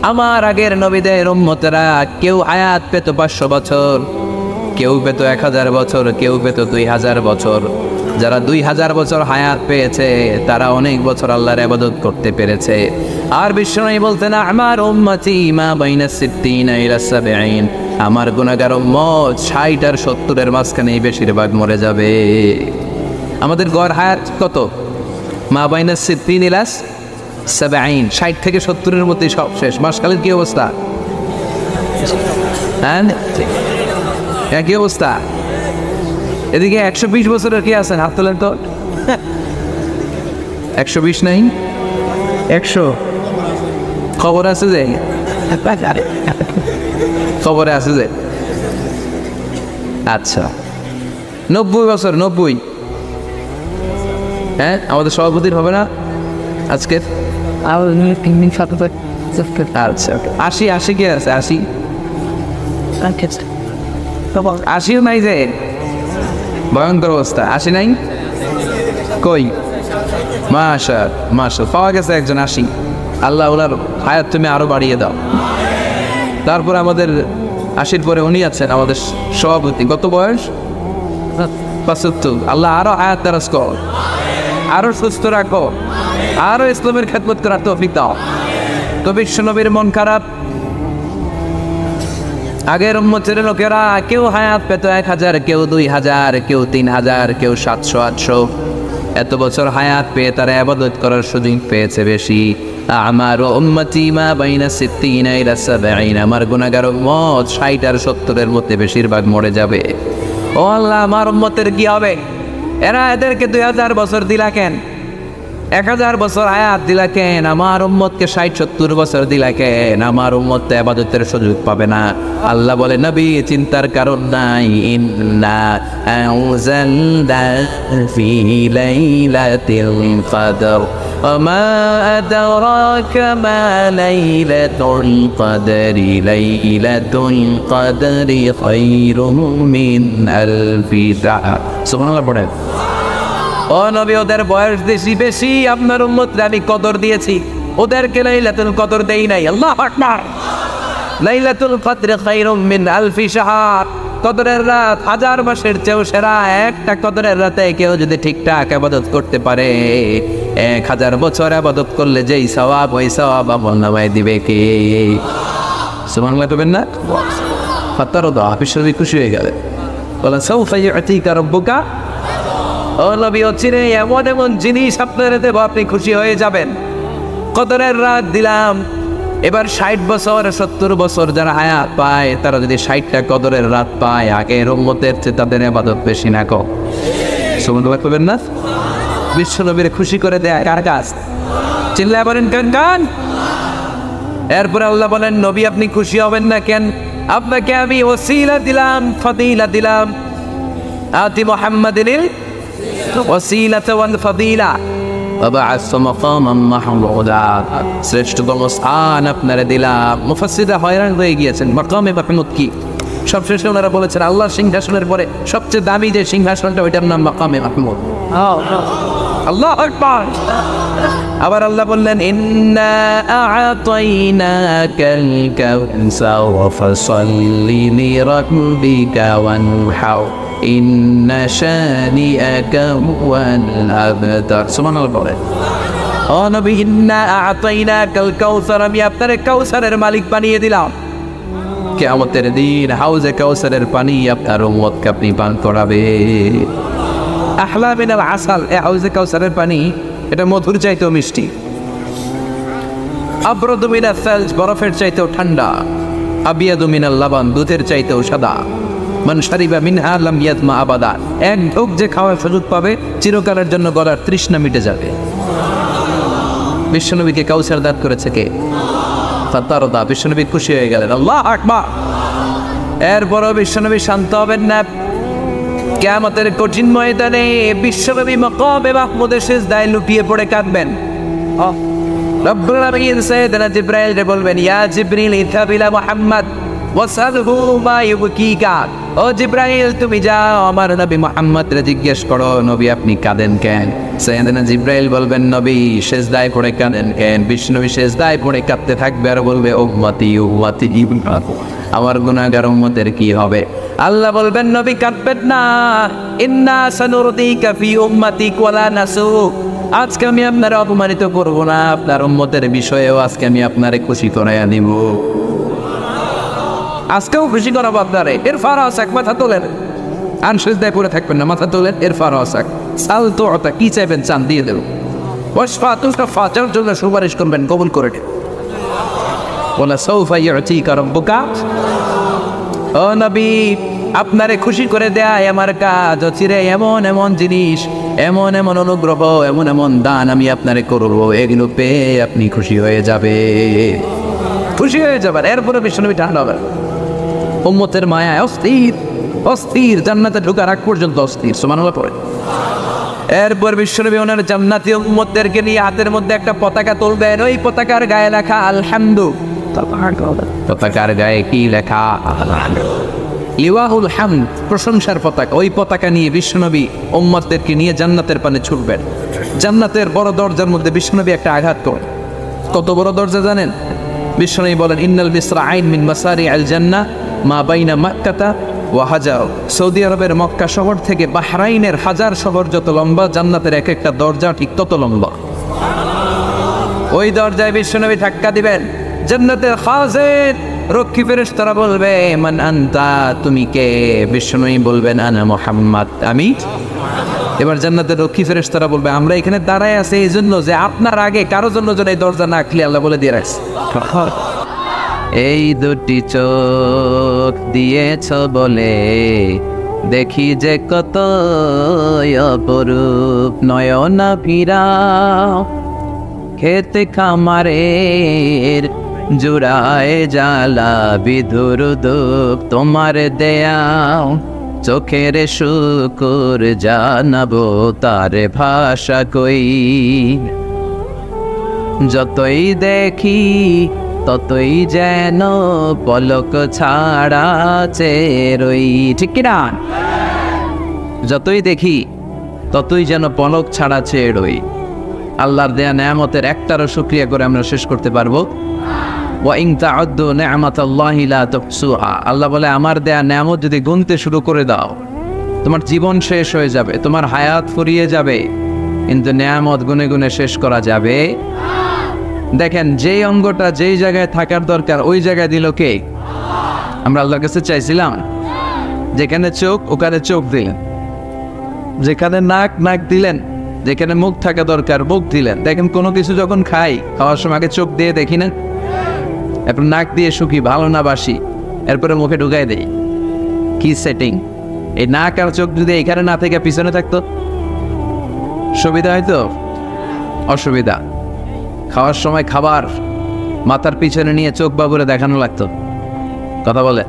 আমার আগের নবীদের উম্মতেরা কেউ হায়াত পেত 500 বছর, কেউ পেত 1000 বছর, কেউ পেত 2000 বছর। যারা 2000 বছর হায়াত পেয়েছে তারা অনেক বছর আল্লাহর ইবাদত করতে পেরেছে। আর বিশ্বনবী বলতেন, আমার উম্মতি মা বাইনা 60 ইলা 70, আমার গুনাহগার উম্মত 60 আর 70 এর মাঝখানে বেশিরভাগ মরে যাবে। আমাদের গড় হায়াত কত? মা বাইনা 60 ইলা 70, 60 থেকে 70 এর মধ্যে সব শেষ। মাসকালের কি অবস্থা? হ্যাঁ, একই অবস্থা। এদিকে 120 বছরের কি আছেন? হাত তোলেন তো। 120 নাই, 100 খবর আছে যে, খবরে আছে যে, আচ্ছা 90 বছর, 90। হ্যাঁ, আমাদের সভাপতির হবে না আজকে? আচ্ছা 80 কে আছে? 80 নাই যে, ভয়ঙ্কর অবস্থা। 80 নাই কই? মাশাআল্লাহ পাওয়া গেছে একজন 80। আল্লাহ ওনার হায়াত তুমি আরো বাড়িয়ে দাও। তারপরে আমাদের 80 পরে উনি আছেন আমাদের সভাপতি, কত বয়স? 75। আল্লাহ আরো হায়াত দারাজ কর, আরো সুস্থ রাখো, আরো ইসলামের খেদমত করার তৌফিক দাও। তো বিশ্বনবীর মন খারাপ। আগের উম্মতের লোকেরা কেউ হায়াত পেত 1000, কেউ 2000, কেউ 3000, কেউ 700-800। এত বছর হায়াত পেয়ে তারা ইবাদত করার সুযোগ পেয়েছে বেশি। আমার উম্মতি মা বাইনা 60 ইলা 70, আমার গুনাহগার উম্মত 60 আর 70 এর মধ্যে বেশিরভাগ মরে যাবে। ও আল্লাহ, আমার উম্মতের কি হবে? এরা এদেরকে 2000 বছর দিলা কেন, 1000 বছর হায়াত দিলা কেন, আমার উম্মতকে 60-70 বছর দিলা কেন? আমার উম্মত তো ইবাদতের সুযোগ পাবে না। আল্লাহ বলে, নবী চিন্তার কারণ নাই, ইন্না আনজালনা ফি লাইলাতিল কদর ওমা আদরাকা মা লাইলাতুল কদরি লাইলাতুল কদরি খায়রুম মিন আলফি শাহর। সুবহানাল্লাহ পড়েন। ও নবী, ওদের বয়স বেশি বেশি, আপনার উম্মতকে আমি কদর দিয়েছি, ওদেরকে লাইলাতুল কদর দেই নাই। আল্লাহু আকবার। লাইলাতুল কদর খায়রুম মিন আলফি শাহর, কদরের রাত 1000 মাসের চেয়েও সেরা। একটা কদরের রাতে কেউ যদি ঠিকঠাক ইবাদত করতে পারে, 1000 বছর ইবাদত করলে যেই সওয়াব, ওই সওয়াব আমলনামায় দিবে কে? সুবহানাল্লাহ বলবেন না? ফাতারদা, বিশ্বনবী খুশি হয়ে গেলেন, বলেন সাউফা ইউতিকা রাব্বুকা। ও নবী, অচিরে এমন এমন জিনিস আপনার দেব, আপনি খুশি হয়ে যাবেন। কদরের রাত দিলাম, এবার 60 বছর 70 বছর যারা হায়াত পায়, তারা যদি 60টা কদরের রাত পায়, আগের উম্মতের চেয়ে তাদের ইবাদত বেশি না কম? সুবহানাল্লাহ বলবেন না? বিশ্বনবীর খুশি করে দেয় কার কাজ? চিল্লায় বলেন কান কান। এরপর আল্লাহ বলেন, নবী আপনি খুশি হবেন না কেন? আপনাকে আমি ওসিলা দিলাম, ফাদিলা দিলাম। আতি মুহাম্মাদিনিল ওয়াসিলাতা ওয়াল ফাদিলা ওয়াবআসু মাকামান মাহমুদা, শ্রেষ্ঠতম স্থান আপনারে দিলাম। মুফাসসিররা হয়রান হয়ে গিয়েছেন, মাকামে মাহমুদ কি? সবশেষে ওনারা বলেছেন আল্লাহর সিংহাসনের পরে সবচেয়ে দামি যে সিংহাসনটা, ওইটার নাম মাকামে মাহমুদ। আল্লাহু আকবার। আবার আল্লাহ বললেন, ইন্না আ'তাইনাকাল কাউসার ফাসাল্লি লিরাব্বিকা ওয়ানহার ইন্না শানিআকা হুয়াল আবতার। সুবহানাল্লাহ বলেন। ও নবী, ইন্না আ'তাইনাকাল কাউসার, আমি আপনারে কাউসারের মালিক বানিয়ে দিলাম। কিয়ামতের দিন হাউজে কাউসারের পানি আপনার উম্মতকে আপনি পান করাবে। আহলা মিনাল আসাল, এই হাউজে কাউসারের পানি এটা মধুর চাইতেও মিষ্টি। আবরাদু মিনাস সালজ, বরফের চাইতেও ঠান্ডা। আবিয়াদু মিনাল লাবান, দুধের চাইতেও সাদা। মান শারিবা মিনহা লাম ইয়াতমা আবাদা, এক ঢোক যে খাওয়ার সুযোগ পাবে, চিরকালের জন্য গলার তৃষ্ণা মিটে যাবে। বিশ্বনবীকে কাউসার দান করেছে কে? ফাতারদা, বিশ্বনবী খুশি হয়ে গেলেন। আল্লাহু আকবার। এরপরও বিশ্বনবী শান্ত হবেন না। কিয়ামতের কঠিন ময়দানে বিশ্বনবী মাকামে মাহমুদের সিজদায় লুটিয়ে পড়ে কাঁদবেন। রব্বুল আলামিন সাইয়েদনা জিবরাইলকে বলবেন, ইয়া জিবরিল ইযহাব ইলা মুহাম্মদ ওয়াসআলহু মা ইউবকিকা। ও জিবরাইল, তুমি যাও আমার নবী মুহাম্মদকে জিজ্ঞেস করো, নবী আপনি কাঁদেন কেন? সাইয়েদনা জিবরাইল বলবেন, নবী সিজদায় পড়ে কাঁদেন কেন? বিশ্বনবী সিজদায় পড়ে কাঁদতে থাকবে আর বলবে, উম্মতি উম্মতি, আমার গুনাহগার উম্মতের কি হবে? আল্লাহ বলবেন, নবী কাঁদবেন না, ইন্না সানুরদিকা ফি উম্মাতিক ওয়ালা নাসুক। আজকে আমি আপনার অপমানিত করব না, আপনার উম্মতের বিষয়েও আজকে আমি আপনারে খুশি করাইয়া দিব। আজকেও খুশি করাবো আপনারে। এর ফারাসাক, মাথা তোলেন, আর সিজদায় পড়ে থাকবেন না, মাথা তোলেন। এর ফারাসাক, সাল তুতা, কি চাইবেন চান দিয়ে দেব। ওয়াশফা তুশফা, যার জন্য সুপারিশ করবেন কবুল করে দেব। ওয়ালা সাউফা ইউতিকা রাব্বুকা। ও নবী, আপনারে খুশি করে দেয় আমার কাজ। অচিরে এমন এমন জিনিস, এমন এমন অনুগ্রহ, এমন এমন দান আমি আপনারে করবো, এগুলো পেয়ে আপনি খুশি হয়ে যাবে, খুশি হয়ে যাবেন। এরপরে বিশ্বনবী ঠান্ডা হবেন, উম্মতের মায়ায় অস্থির অস্থির, জান্নাতে ঢোকার আগ পর্যন্ত অস্থির। সুবহানাল্লাহ পড়ে। এরপর বিশ্বনবী ওনার জান্নাতি উম্মতদেরকে নিয়ে হাতের মধ্যে একটা পতাকা তুলবেন। ওই পতাকার গায়ে লেখা আলহামদু। পতাকার গায়ে কি লেখা? লিওয়াহুল হামদ, প্রশংসার পতাকা। ওই পতাকা নিয়ে বিশ্বনবী উম্মতদেরকে নিয়ে জান্নাতের পানে ছুটবেন। জান্নাতের বড় দরজার মধ্যে বিশ্বনবী একটা আঘাত করেন। কত বড় দরজা জানেন? বিশ্বনবী বলেন, ইন্নাল মিসরা আইন মিন মাসারি আল জান্নাহ মা বাইনা মাক্কাতা ওয়া হাজার। সৌদি আরবের মক্কা শহর থেকে বাহরাইনের হাজার শহর যত লম্বা, জান্নাতের এক একটা দরজা ঠিক তত লম্বা। ওই দরজায় বিশ্বনবী ধাক্কা দিবেন। জান্নাতের খাজিন রক্ষী ফেরেশতারা বলবে, মান আনতা, তুমি কে? বিশ্বনবী বলবেন, আনা মুহাম্মদ, আমি। এবার জান্নাতের রক্ষী ফেরেশতারা বলবে, আমরা এখানে দাঁড়ায় আছি এই জন্য যে আপনার আগে কারো জন্য যেন এই দরজা না খুলে আল্লাহ বলে দিয়ে রাখছে। এই দুটি চোখ দিয়েছ বলে দেখি যে কত অপরূপ নয়না ফিরাও খেতে খামারের জুড়ায় জ্বালা বিধুর দুপ তোমার দেয়াও চোখের শুকুর জানাবো তার ভাষা কই যতই দেখি ততই যেন পলক ছাড়া চেরই ঠিক কিনা যতই দেখি ততই যেন পলক ছাড়া চেরই আল্লাহর দেয়া নেয়ামতের একটারও শুকরিয়া করে আমরা শেষ করতে পারবো ওয়া ইন তা'উদ্দু নি'মাতাল্লাহি লা তুহসুহা আল্লাহ বলে আমার দেয়া নেয়ামত যদি গুনতে শুরু করে দাও তোমার জীবন শেষ হয়ে যাবে তোমার হায়াত ফুরিয়ে যাবে কিন্তু নেয়ামত গুনে গুনে শেষ করা যাবে দেখেন যেই অঙ্গটা যেই জায়গায় থাকার দরকার ওই জায়গায় দিল কে আমরা আল্লাহর কাছে চাইছিলাম যেখানে চোখ ওখানে চোখ দিলেন যেখানে নাক নাক দিলেন যেখানে মুখ থাকা দরকার মুখ দিলেন দেখেন কোনো কিছু যখন খাই খাওয়ার সময় আগে চোখ দিয়ে দেখি না এরপর নাক দিয়ে শুকি ভালো না বাসি এরপরে মুখে ঢুকাই দেই কি সেটিং এই নাক আর চোখ যদি এখানে না থেকে পিছনে থাকতো সুবিধা হয়তো অসুবিধা খাওয়ার সময় খাবার মাথার পিছনে নিয়ে চোখ বাবুরে দেখানো লাগতো কথা বলে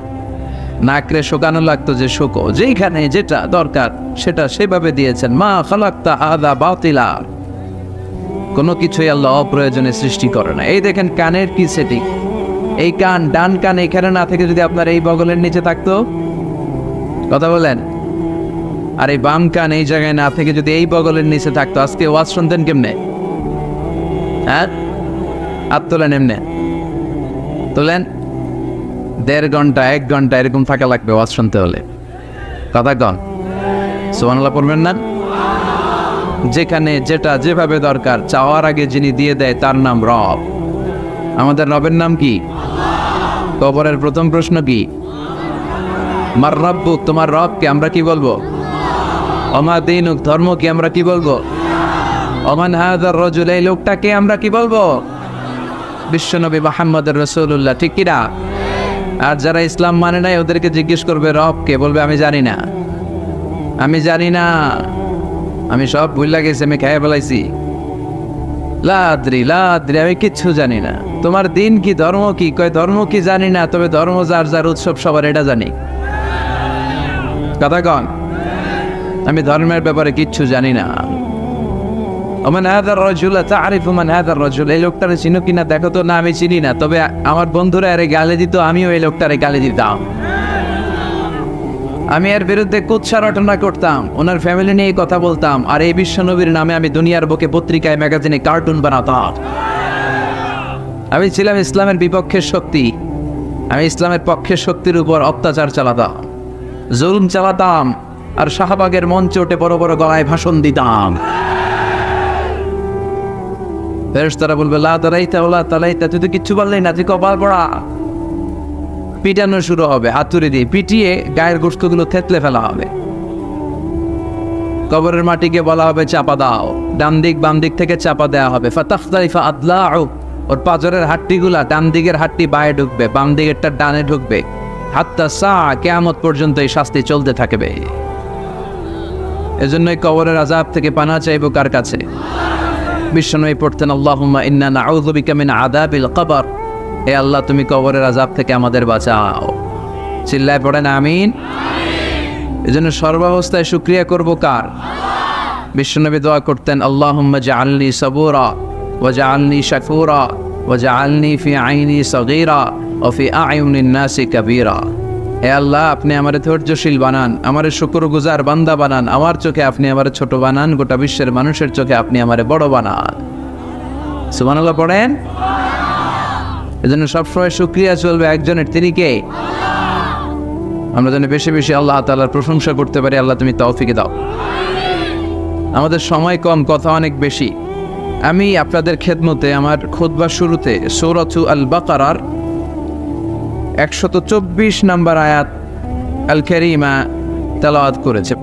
নাকরে শোকানো লাগতো যে শোকো যেইখানে যেটা দরকার সেটা সেভাবে দিয়েছেন মা খালাক্তা হাযা বাতিলা কোনো কিছুই আল্লাহ অপ্রয়োজনে সৃষ্টি করে না এই দেখেন কানের কি সেটিং এই কান ডান কান এখানে না থেকে যদি আপনার এই বগলের নিচে থাকতো কথা বলেন আর এই বাম কান এই জায়গায় না থেকে যদি এই বগলের নিচে থাকতো আজকে ওয়াজ শুনতেন কেমনে হ্যাঁ হাত তোলেন এমনে তোলেন 1.5 ঘন্টা 1 ঘন্টা এরকম থাকা লাগবে ওয়াজ শুনতে হলে কথা কন সুবহানাল্লাহ পড়বেন না যেখানে যেটা যেভাবে দরকার চাওয়ার আগে যিনি দিয়ে দেয় তার নাম রব আমাদের রবের নাম কি কবরের প্রথম প্রশ্ন কি মার রব্বুক তোমার রবকে আমরা কি বলবো ওমা দীনুক ধর্ম কি আমরা কি বলবো ওমান হাযার রাজুল এই লোকটাকে আমরা কি বলবো বিশ্বনবী মুহাম্মদুর রাসূলুল্লাহ ঠিক কি না আর যারা ইসলাম মানে নাই ওদেরকে জিজ্ঞেস করবে রবকে বলবে আমি জানি না আমি সব ভুলে গেছি আমি খেয়ে ফেলাইছি লাদ্রি আমি কিচ্ছু জানি না তোমার দিন কি ধর্ম কি কয় ধর্ম কি জানি না তবে ধর্ম যার যার উৎসব সবার এটা জানি কথা কন আমি ধর্মের ব্যাপারে কিচ্ছু জানি না ওমান হাযার রাজুল তা'রিফু মান হাযার রাজুল এই লোকটারে চিনো কিনা দেখো তো না আমি চিনি না তবে আমার বন্ধুরা এর গালি দিত আমিও এই লোকটারে গালি দিতাম আমি এর বিরুদ্ধে কুৎসা রটনা করতাম ওনার ফ্যামিলি নিয়ে কথা বলতাম আর এই বিশ্বনবীর নামে আমি দুনিয়ার বুকে পত্রিকায় ম্যাগাজিনে কার্টুন বানাতাম আমি ছিলাম ইসলামের বিপক্ষের শক্তি আমি ইসলামের পক্ষের শক্তির উপর অত্যাচার চালাতাম জুলুম চালাতাম আর শাহবাগের মঞ্চে উঠে বড় বড় গলায় ভাষণ দিতাম ফেরেশতারা বলবে লা দারাইতা ওয়ালা তালাইতা তুই তো কিচ্ছু বললি না তুই কপাল পড়া পিটানো শুরু হবে হাতুড়ি দিয়ে পিটিয়ে গায়ের গোশতগুলো থেতলে ফেলা হবে কবরের মাটিকে বলা হবে চাপা দাও ডান দিক বাম দিক থেকে চাপা দেওয়া হবে ফাতাখতারিফা আদলাউ ওর পাজরের হাড্ডিগুলা ডান দিকের হাড্ডি বায়ে ঢুকবে বাম দিকেরটা ডানে ঢুকবে হাত্তা সা কিয়ামত পর্যন্ত এই শাস্তি চলতে থাকবে এজন্যই কবরের আযাব থেকে পানাহ চাইবো কার কাছে বিশ্বনবী পড়তেন আল্লাহুম্মা ইন্না নাউযু বিকা মিন আযাবিল কবর হে আল্লাহ তুমি কবরের আযাব থেকে আমাদের বাঁচাও চিল্লায় পড়েন আমিন এজন্য সর্বাবস্থায় শুকরিয়া করব কার বিশ্বনবী দোয়া করতেন আল্লাহুম্মা জাআলনি সাবুরা ওয়া জাআলনি শাকুরা ওয়া জাআলনি ফি আইনি সগীরা ওয়া ফি আ'য়ুনিন নাসি কাবীরা হে আল্লাহ আপনি আমারে ধৈর্যশীল বানান আমারে শুকরগুজার বান্দা বানান আমার চোখে আপনি আমারে ছোট বানান গোটা বিশ্বের মানুষের চোখে আপনি আমারে বড় বানান সুবহানাল্লাহ পড়েন এজন্য সবসময় শুকরিয়া চলবে একজনের তিনি কে আমরা যেন বেশি বেশি আল্লাহ তাআলার প্রশংসা করতে পারি আল্লাহ তুমি তৌফিক দাও আমাদের সময় কম কথা অনেক বেশি আমি আপনাদের খেদমতে আমার খুতবার শুরুতে সূরাতু আল বাকারার 124 নম্বর আয়াত আল কারীমা তেলাওয়াত করেছে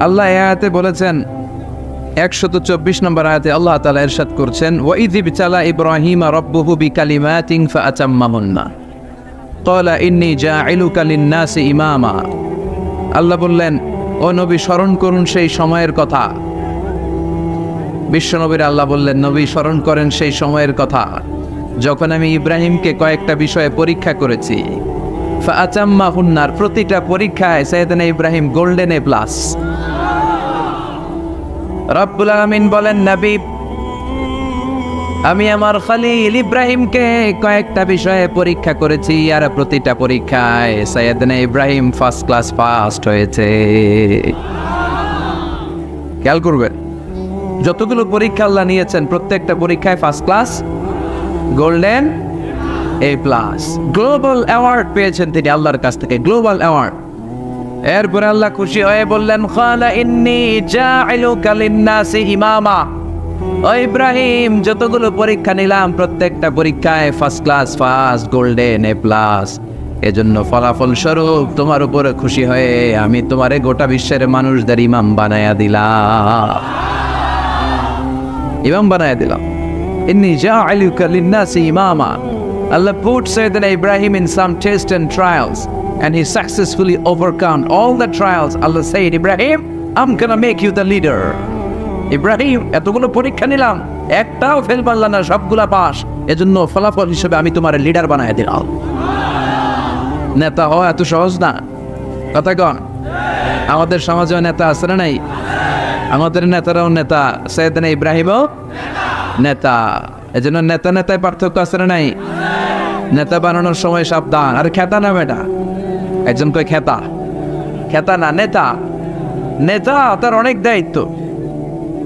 আল্লাহ এই আয়াতে বলেছেন 124 নম্বর আয়াতে আল্লাহ তাআলা ইরশাদ করছেন ওয়া ইয ইবতালা ইব্রাহিমা রাব্বুহু বিকালিমাতিন ফাআতাম্মাহুন্না ক্বালা ইন্নী জাঈলুকা লিন-নাসি ইমামা আল্লাহ বললেন, ও নবী স্মরণ করুন সেই সময়ের কথা। বিশ্বনবীর আল্লাহ বললেন, নবী স্মরণ করেন সেই সময়ের কথা যখন আমি ইব্রাহিমকে কয়েকটা বিষয়ে পরীক্ষা করেছি। ফাআতাম্মাহুন্নার, প্রতিটা পরীক্ষায় সাইয়েদনা ইব্রাহিম গোল্ডেন এ+। রব্বুল আলামিন বলেন, নবী আমি আমার খলিল ইব্রাহিমকে কয়েকটা বিষয়ে পরীক্ষা করেছি, আর প্রতিটা পরীক্ষায় সাইয়েদনা ইব্রাহিম ফার্স্ট ক্লাস ফার্স্ট হয়েছে। খেয়াল করবেন, যতগুলো পরীক্ষা আল্লাহ নিয়েছেন প্রত্যেকটা পরীক্ষায় first class, golden A+. Global award পেয়েছেন তিনি আল্লাহর কাছ থেকে, গ্লোবাল অ্যাওয়ার্ড। এরপরে আল্লাহ খুশি হয়ে বললেন, ক্বালা ইন্নী জাইলুকা লিন-নাসি ইমামা। ও ইব্রাহিম, যতগুলো পরীক্ষা নিলাম প্রত্যেকটা পরীক্ষায় first class first, golden A+. এজন্য ফলাফল স্বরূপ তোমার উপরে খুশি হয়ে আমি তোমারে গোটা বিশ্বের মানুষদের ইমাম বানায়া দিলাম, ইমাম বানায়া দিলাম। ইন্নী জাইলুকা লিন-নাসি ইমামা। Allah put Sayyidina Ibrahim in some tests and trials, and he successfully overcome all the trials. Allah said, Ibrahim, I'm gonna make you the leader. Ibrahim, এতগুলো পরীক্ষা নিলাম, একটাও ফেল পারলা না, সবগুলা পাস। এজন্য ফলাফল হিসেবে আমি তোমার লিডার বানায় দিলাম। নেতা হওয়া এত সহজ না, কথা কন। আমাদের সমাজে নেতা আছে না নাই? আমাদের নেতারাও নেতা, সাইয়েদনা ইব্রাহিমও নেতা। এজন্য নেতা নেতায় পার্থক্য আছে না নাই? নেতা বানানোর সময় সাবধান। আর খেতা না বেটা, একজন কয় খেতা, খেতা না, নেতা। নেতা তার অনেক দায়িত্ব,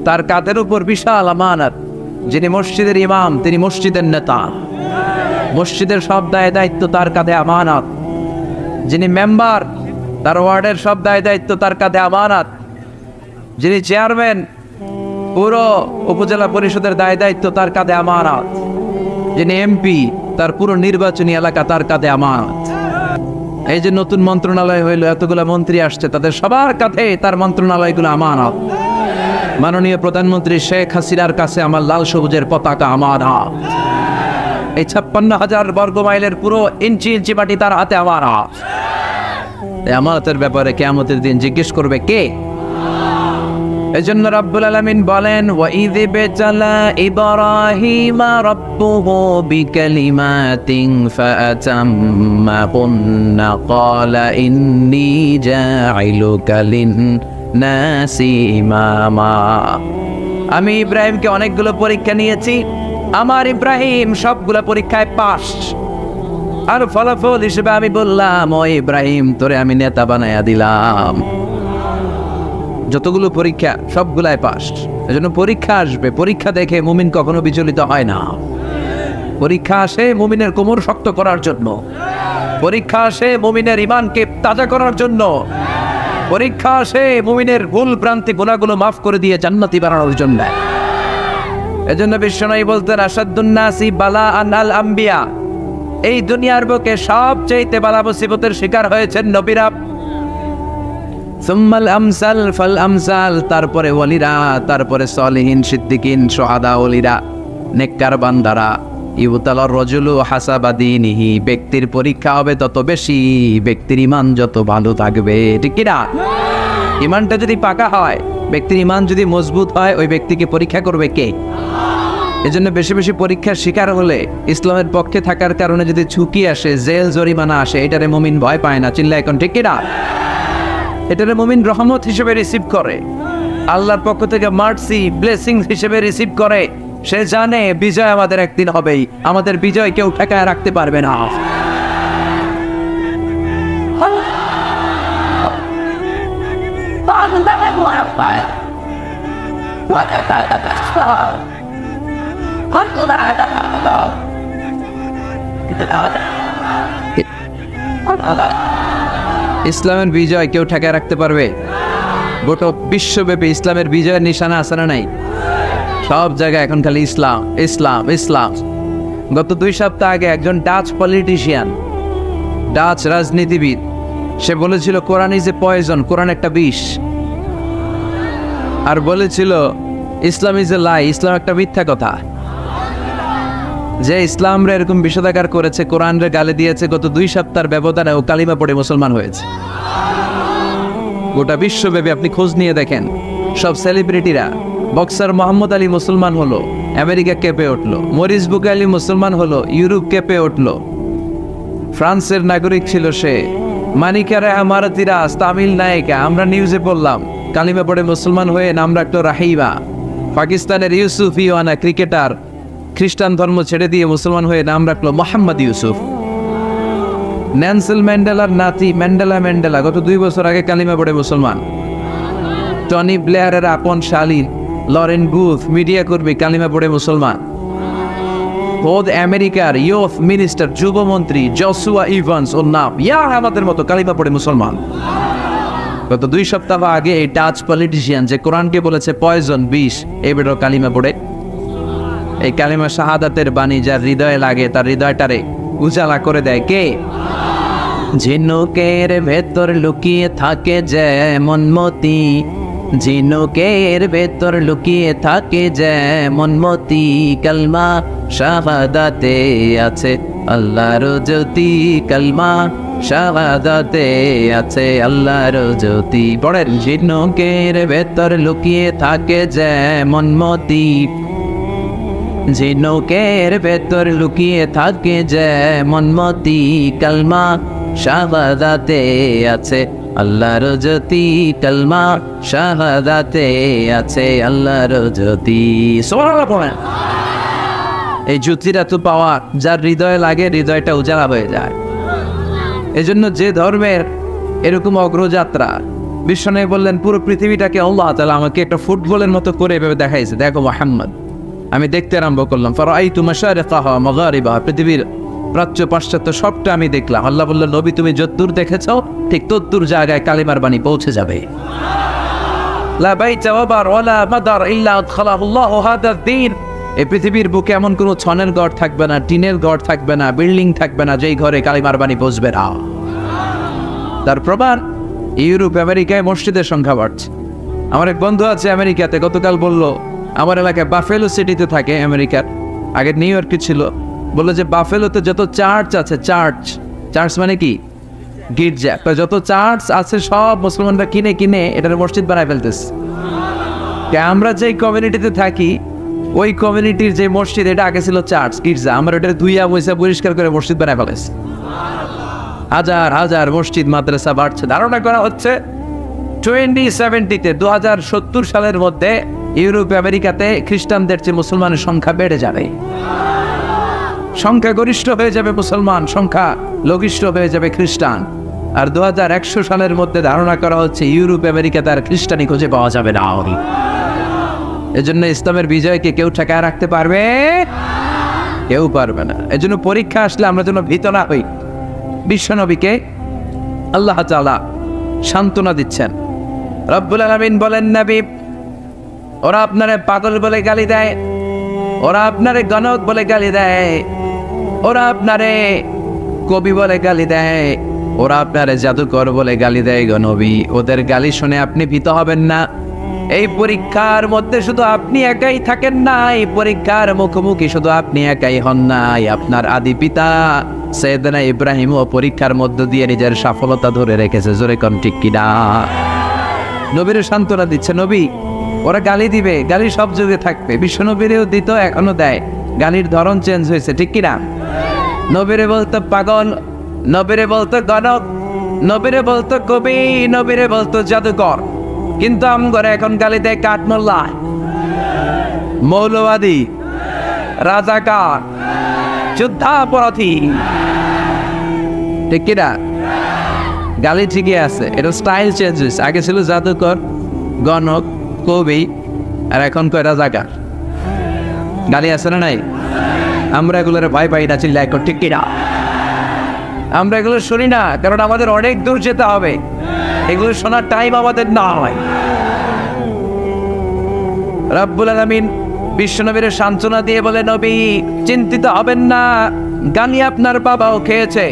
তার কাঁধের উপর বিশাল আমানত। যিনি মসজিদের ইমাম তিনি মসজিদের নেতা, মসজিদের সব দায় দায়িত্ব তার কাঁধে আমানত। যিনি মেম্বার, তার ওয়ার্ডের সব দায় দায়িত্ব তার কাঁধে আমানত। যিনি চেয়ারম্যান, পুরো উপজেলা পরিষদের দায় দায়িত্ব তার কাঁধে আমানত। যিনি এমপি, তার পুরো নির্বাচনী এলাকা তার কাঁধে আমানত। এই যে নতুন মন্ত্রণালয় হইল, এতগুলো মন্ত্রী আসছে, তাদের সবার কাঁধে তার মন্ত্রণালয়গুলো আমানত। মাননীয় প্রধানমন্ত্রী শেখ হাসিনার কাছে আমার লাল সবুজের পতাকা আমানত। এই 56,000 বর্গ মাইলের পুরো ইঞ্চি ইঞ্চি মাটি তার হাতে আমানত। এই আমানতের ব্যাপারে কিয়ামতের দিন জিজ্ঞেস করবে কে? এজন্য রাব্বুল আলামিন বলেন, ওয়াইয বিতালা ইব্রাহিমা রাব্বুহু বিকালিমাতিন ফাআতাম্মাহুন্না ক্বালা ইন্নী জাইলুকা লিন-নাসি ইমামা। আমি ইব্রাহিমকে অনেকগুলো পরীক্ষা নিয়েছি, আমার ইব্রাহিম সবগুলো পরীক্ষায় পাস। আর ফলাফল হিসেবে আমি বললাম, ও ইব্রাহিম, তোরে আমি নেতা বানায়া দিলাম। যতগুলো পরীক্ষা সবগুলাই পাস। এজন্য পরীক্ষা আসবে, পরীক্ষা দেখে মুমিন কখনো বিচলিত হয় না। পরীক্ষা আসে মুমিনের কোমর শক্ত করার জন্য, পরীক্ষা আসে মুমিনের ঈমানকে তাজা করার জন্য, পরীক্ষা আসে মুমিনের ভুল ভ্রান্তি গুনাহগুলো মাফ করে দিয়ে জান্নাতি বানানোর জন্য। এজন্য বিশ্বনবী বলতেন, আসাদুন নাসি বালাআন আল আম্বিয়া। এই দুনিয়ার বুকে সবচেয়ে বালা মুসিবতের শিকার হয়েছেন নবীরা। সুম্মাল আমসাল ফাল আমসাল, তারপরে ওয়ালিরা, তারপরে সলিহিন, সিদ্দিকিন, শুহাদা, ওলিরা, নেককার বান্দারা। ইউতালার রাজুলু হাসাবা দীনিহি, ব্যক্তির পরীক্ষা হবে তত বেশি ব্যক্তির ঈমান যত ভালো থাকবে, ঠিক কি না? ঈমানটা যদি পাকা হয়, ব্যক্তির ঈমান যদি মজবুত হয়, ওই ব্যক্তিকে পরীক্ষা করবে কে? এজন্য বেশি বেশি পরীক্ষার শিকার হলে, ইসলামের পক্ষে থাকার কারণে যদি ঝুঁকি আসে, জেল জরিমানা আসে, এটারে মুমিন ভয় পায় না। চিল্লা এখন, ঠিক কি না? এটারে মুমিন রহমত হিসেবে রিসিভ করে, আল্লাহর পক্ষ থেকে মার্সি, ব্লেসিং হিসেবে রিসিভ করে। সে জানে বিজয় আমাদের একদিন হবেই, আমাদের বিজয় কেউ ঠেকায় রাখতে পারবে না। ইসলামের বিজয় কেউ ঠেকায় রাখতে পারবে? গোটা বিশ্বব্যাপী ইসলামের বিজয়ের নিশানা আছে না নাই? সব জায়গায় এখন খালি ইসলাম ইসলাম ইসলাম। গত 2 সপ্তাহ আগে একজন ডাচ পলিটিশিয়ান, ডাচ রাজনীতিবিদ, সে বলেছিল কোরআন ইজ এ পয়জন, কোরআন একটা বিষ। আর বলেছিল ইসলাম ইজ এ লাই, ইসলাম একটা মিথ্যা কথা। যে ইসলামরে এরকম বিষোদাগার করেছে, কোরআনরে গালি দিয়েছে, গত 2 সপ্তাহের ব্যবধানে ও কালিমা পড়ে মুসলমান হয়েছে। গোটা বিশ্বব্যাপী আপনি খোঁজ নিয়ে দেখেন, সব সেলিব্রিটিরা, বক্সার মোহাম্মদ আলী মুসলমান হলো, আমেরিকা কেঁপে উঠলো। মরিস বুকালি মুসলমান হলো, ইউরোপ কেঁপে উঠলো। ফ্রান্সের নাগরিক ছিল সে। মানিকারা মারাতিরাজ তামিল নায়িকা, আমরা নিউজে পড়লাম, কালিমা পড়ে মুসলমান হয়ে নাম রাখলো রাহিবা। পাকিস্তানের ইউসুফ ইওয়ানা ক্রিকেটার, খ্রিস্টান ধর্ম ছেড়ে দিয়ে মুসলমান হয়ে নাম রাখলো মোহাম্মদ ইউসুফ। ন্যানসেল ম্যান্ডেলার নাতি ম্যান্ডেলা গত 2 বছর আগে কালিমা পড়ে মুসলমান। টনি ব্লেয়ারের আপন শালীন লরেন বুথ মিডিয়া কর্মী, কালিমা পড়ে মুসলমান। খোদ আমেরিকার ইউথ মিনিস্টার, যুবমন্ত্রী জসুয়া ইভান্স, ওর নাম আমাদের মতো, কালিমা পড়ে মুসলমান। গত 2 সপ্তাহ আগে এই ডাচ পলিটিশিয়ান যে কোরআনকে বলেছে পয়জন, বিষ, এবারও কালিমা পড়ে। এই কালিমা শাহাদাতের বাণী যার হৃদয়ে লাগে তার হৃদয়টারে উজালা করে দেয় কে? ঝিনুকের ভেতর লুকিয়ে থাকে যেমন মতি, ঝিনুকের ভেতর লুকিয়ে থাকে যেমন মতি, কালমা শাহাদাতে আছে আল্লাহর জ্যোতি, কালমা শাহাদাতে আছে আল্লাহর জ্যোতি। পড়েন, ঝিনুকের ভেতর লুকিয়ে থাকে যেমন মতি, ঝিনুকের ভেতর লুকিয়ে থাকে যেমন মতি, কালমা শাহাদাতে আছে আল্লাহর জ্যোতি, কালমা শাহাদাতে আছে আল্লাহর জ্যোতি। সুবহানাল্লাহ পড়েন। এই জ্যোতির এত পাওয়া যার হৃদয়ে লাগে, হৃদয়টা উজালা হয়ে যায়। এজন্য যে ধর্মের এরকম অগ্রযাত্রা, বিশ্বনবী বললেন পুরো পৃথিবীটাকে আল্লাহ তাআলা আমাকে একটা ফুটবলের মতো করে এভাবে দেখাইছে, দেখো মুহাম্মদ। আমি দেখতে আরম্ভ করলাম, ফারাআইতু মাশারিকাহা মাগারিবাহা, পৃথিবীর প্রাচ্য পাশ্চাত্য সবটা আমি দেখলাম। আল্লাহ বললেন, নবী তুমি যতদূর দেখেছো ঠিক ততদূর জায়গায় কালিমার বাণী পৌঁছে যাবে। লা বাইতা ওয়াবার ওয়ালা মাদার ইল্লা আদখালাহুল্লাহু হাদা দ্বীন, এই পৃথিবীর বুকে এমন কোনো ছনের ঘর থাকবে না, টিনের ঘর থাকবে না, বিল্ডিং থাকবে না যেই ঘরে কালিমার বাণী পৌঁছবে না। তার প্রমাণ ইউরোপ আমেরিকায় মসজিদের সংখ্যা বাড়ছে। আমার এক বন্ধু আছে আমেরিকাতে, গতকাল বলল আমার এলাকায় বাফেলো সিটিতে থাকে আমেরিকার, আগে নিউ ইয়র্কে ছিল, বললো যে বাফেলোতে যত চার্চ আছে, চার্চ মানে কি গির্জা, যত চার্চ আছে সব মুসলমানরা কিনে কিনে এটার মসজিদ বানায় ফেলতেছে। আমরা যে কমিউনিটিতে থাকি ওই কমিউনিটির যে মসজিদ, এটা আগে ছিল চার্চ গির্জা, আমরা ওটা ধুইয়া বইসা পরিষ্কার করে মসজিদ বানায় ফেলেছি। হাজার হাজার মসজিদ মাদ্রাসা বাড়ছে। ধারণা করা হচ্ছে 2070-তে 2070 সালের মধ্যে ইউরোপ আমেরিকাতে খ্রিস্টানদের চেয়ে মুসলমানের সংখ্যা বেড়ে যাবে, সংখ্যা গরিষ্ঠ হয়ে যাবে মুসলমান, সংখ্যা লঘিষ্ঠ হয়ে যাবে খ্রিস্টান। আর 2100 সালের মধ্যে ধারণা করা হচ্ছে ইউরোপ আমেরিকাতে আর খ্রিস্টানি খুঁজে পাওয়া যাবে না। এজন্য ইসলামের বিজয়কে কেউ ঠেকায় রাখতে পারবে? কেউ পারবে না। এজন্য পরীক্ষা আসলে আমরা যেন ভীত না হই। বিশ্বনবীকে আল্লাহ তাআলা সান্ত্বনা দিচ্ছেন। রব্বুল আলামিন বলেন, নবী ওরা আপনারে পাগল বলে গালি দেয়, ওরা আপনারে গণক বলে গালি দেয়, ওরা আপনারে কবি বলে গালি দেয়, ওরা আপনারে জাদুকর বলে গালি দেয়। গো নবী, ওদের গালি শুনে আপনি ভীত হবেন না। এই পরীক্ষার মধ্যে শুধু আপনি একাই থাকেন না, এই পরীক্ষার মুখোমুখি শুধু আপনি একাই হন নাই, আপনার আদি পিতা সাইয়েদনা ইব্রাহিম ও পরীক্ষার মধ্য দিয়ে নিজের সফলতা ধরে রেখেছে। জোরে কোন ঠিক কিনা? নবীর সান্ত্বনা দিচ্ছে, নবী ওরা গালি দিবে, গালি সব যুগে থাকবে, বিশ্বনবীরেও দিত, এখনো দেয়, গালির ধরন চেঞ্জ হয়েছে, ঠিক কিনা? নবীরে বলতো পাগল, নবীরে বলতো গণক, নবীরে বলতো কবি, নবীরে বলতো জাদুকর, কিন্তু আমগরে এখন গালি দেয় কাঠমোল্লা, মৌলবাদী, রাজাকার, যুদ্ধাপরাধী, ঠিক কিনা? গালি ঠিকই আছে, এটা স্টাইল চেঞ্জ হয়েছে। আগে ছিল জাদুকর, গণক, কবি, আর এখন কয় রাজাকার। গালি আছে না নাই? আমরা এগুলোর ভয় পাই না, চিল্লাই কর, ঠিক কিনা? আমরা এগুলো শুনি না, কারণ আমাদের অনেক দূর যেতে হবে, এগুলো শোনার টাইম আমাদের না হয়। রব্বুল আলামিন বিশ্বনবীর সান্ত্বনা দিয়ে বলে, নবী চিন্তিত হবেন না, গালি আপনার বাবাও খেয়েছে,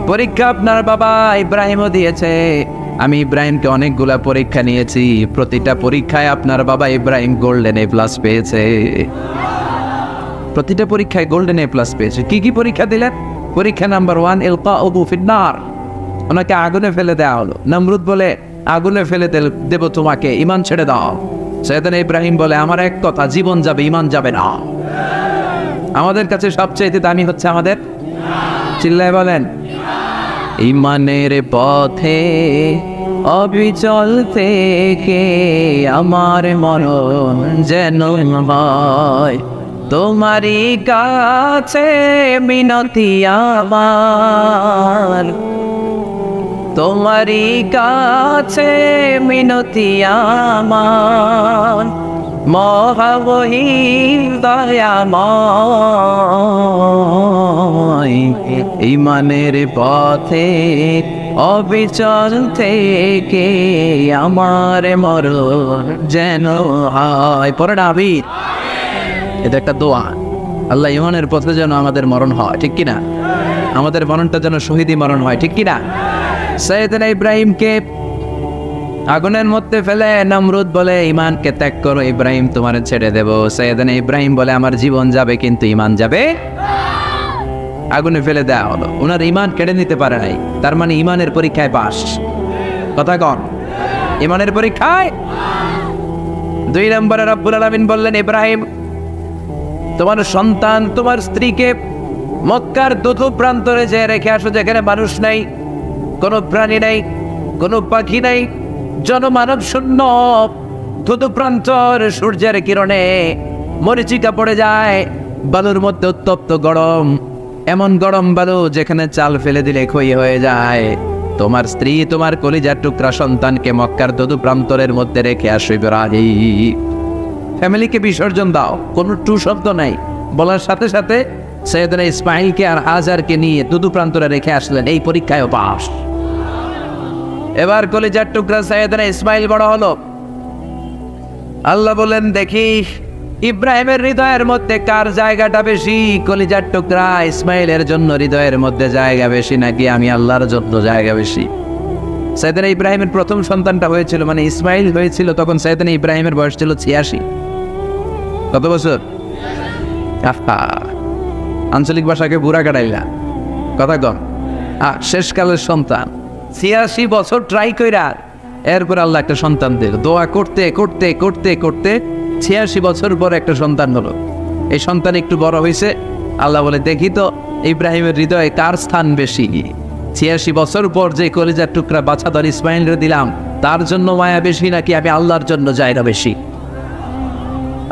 পরীক্ষা আপনার বাবা ইব্রাহিমও দিয়েছে। আমি ইব্রাহিমকে অনেকগুলা পরীক্ষা নিয়েছি, প্রতিটা পরীক্ষায় আপনার বাবা ইব্রাহিম গোল্ডেন A+ পেয়েছে। প্রতিটা পরীক্ষায় গোল্ডেন A+ পেয়েছে। কি কি পরীক্ষা দিলেন? পরীক্ষা নাম্বার 1, ইলকাউহু ফিন নার, ওনাকে আগুনে ফেলে দেওয়া হলো। নমরুদ বলে, আগুনে ফেলে দেব তোমাকে, ঈমান ছেড়ে দাও। সাইয়েদনা ইব্রাহিম বলে, আমার এক কথা, জীবন যাবে, ঈমান যাবে না। আমাদের কাছে সবচেয়ে দামি হচ্ছে আমাদের, চিল্লায় বলেন, ঈমানের পথে অবিচল থেকে আমার মরণ যেন হয়, তোমারই কাছে মিনতি আমার, তোমারই কাছে মিনতি আমার, মহামহিম দয়াময়, ঈমানের পথে অবিচল থেকে আমার মরণ যেন হয়। পরে আবির, এটা একটা দোয়া, আল্লাহ ঈমানের পথে যেন আমাদের মরণ হয়, ঠিক কিনা? আমাদের মরণটা যেন শহীদি মরণ হয়, ঠিক কিনা? সাইয়েদনা ইব্রাহিমকে আগুনের মধ্যে ফেলে নমরুদ বলে, ঈমানকে ত্যাগ করো ইব্রাহিম, তোমার ছেড়ে দেব। সাইয়েদনা ইব্রাহিম বলে, আমার জীবন যাবে কিন্তু ঈমান যাবে। আগুনে ফেলে দেওয়া হলো, ওনার ঈমান কেড়ে নিতে পারে নাই। তার মানে ঈমানের পরীক্ষায় পাস। কথা কন, ঈমানের পরীক্ষায় 2 নম্বরে রব্বুল আলামিন বললেন, ইব্রাহিম, তোমার সন্তান, তোমার স্ত্রীকে মক্কার দূর প্রান্তরে যে রেখে আসো, যেখানে মানুষ নাই, কোনো প্রাণী নাই, কোনো পাখি নাই, জনমানব শূন্য, দূর প্রান্তর, সূর্যের কিরণে মরিচিকা পড়ে যায়, বালুর মধ্যে উত্তপ্ত গরম, এমন গরম বালু যেখানে চাল ফেলে দিলে ক্ষয় হয়ে যায়। তোমার স্ত্রী, তোমার কলিজার টুকরা সন্তানকে মক্কার দূর প্রান্তরের মধ্যে রেখে আসো ইব্রাহিম, ফ্যামিলিকে বিসর্জন দাও। কোনো টু শব্দ নাই, বলার সাথে সাথে সাইয়েদনা ইসমাইলকে আর হাজারকে নিয়ে দূর প্রান্তরে রেখে আসলেন। এই পরীক্ষায় পাস। এবার কলিজার টুকরা সাইয়েদনা ইসমাইল বড় হলো। আল্লাহ বলেন, দেখি ইব্রাহিমের হৃদয়ের মধ্যে কার জায়গাটা বেশি? কলিজার টুকরা ইসমাইলের জন্য হৃদয়ের মধ্যে জায়গা বেশি, নাকি আমি আল্লাহর জন্য জায়গা বেশি? সাইয়েদনা ইব্রাহিমের প্রথম সন্তানটা হয়েছিল, মানে ইসমাইল হয়েছিল, তখন সাইয়েদনা ইব্রাহিমের বয়স ছিল 86। কত বছর? আঞ্চলিক ভাষাকে বুড়া কাটাইলা, কথা কম। শেষকালের সন্তান, 86 বছর ট্রাই কইরা এরপর আল্লাহ একটা সন্তান দিল। দোয়া করতে করতে করতে করতে 86 বছর পর একটা সন্তান হলো। এই সন্তান একটু বড় হয়েছে, আল্লাহ বলে, দেখি তো ইব্রাহিমের হৃদয়ে কার স্থান বেশি। 86 বছর পর যে কলিজার টুকরা বাছাধর ইসমাইলরে দিলাম, তার জন্য মায়া বেশি নাকি আমি আল্লাহর জন্য জায়গা বেশি?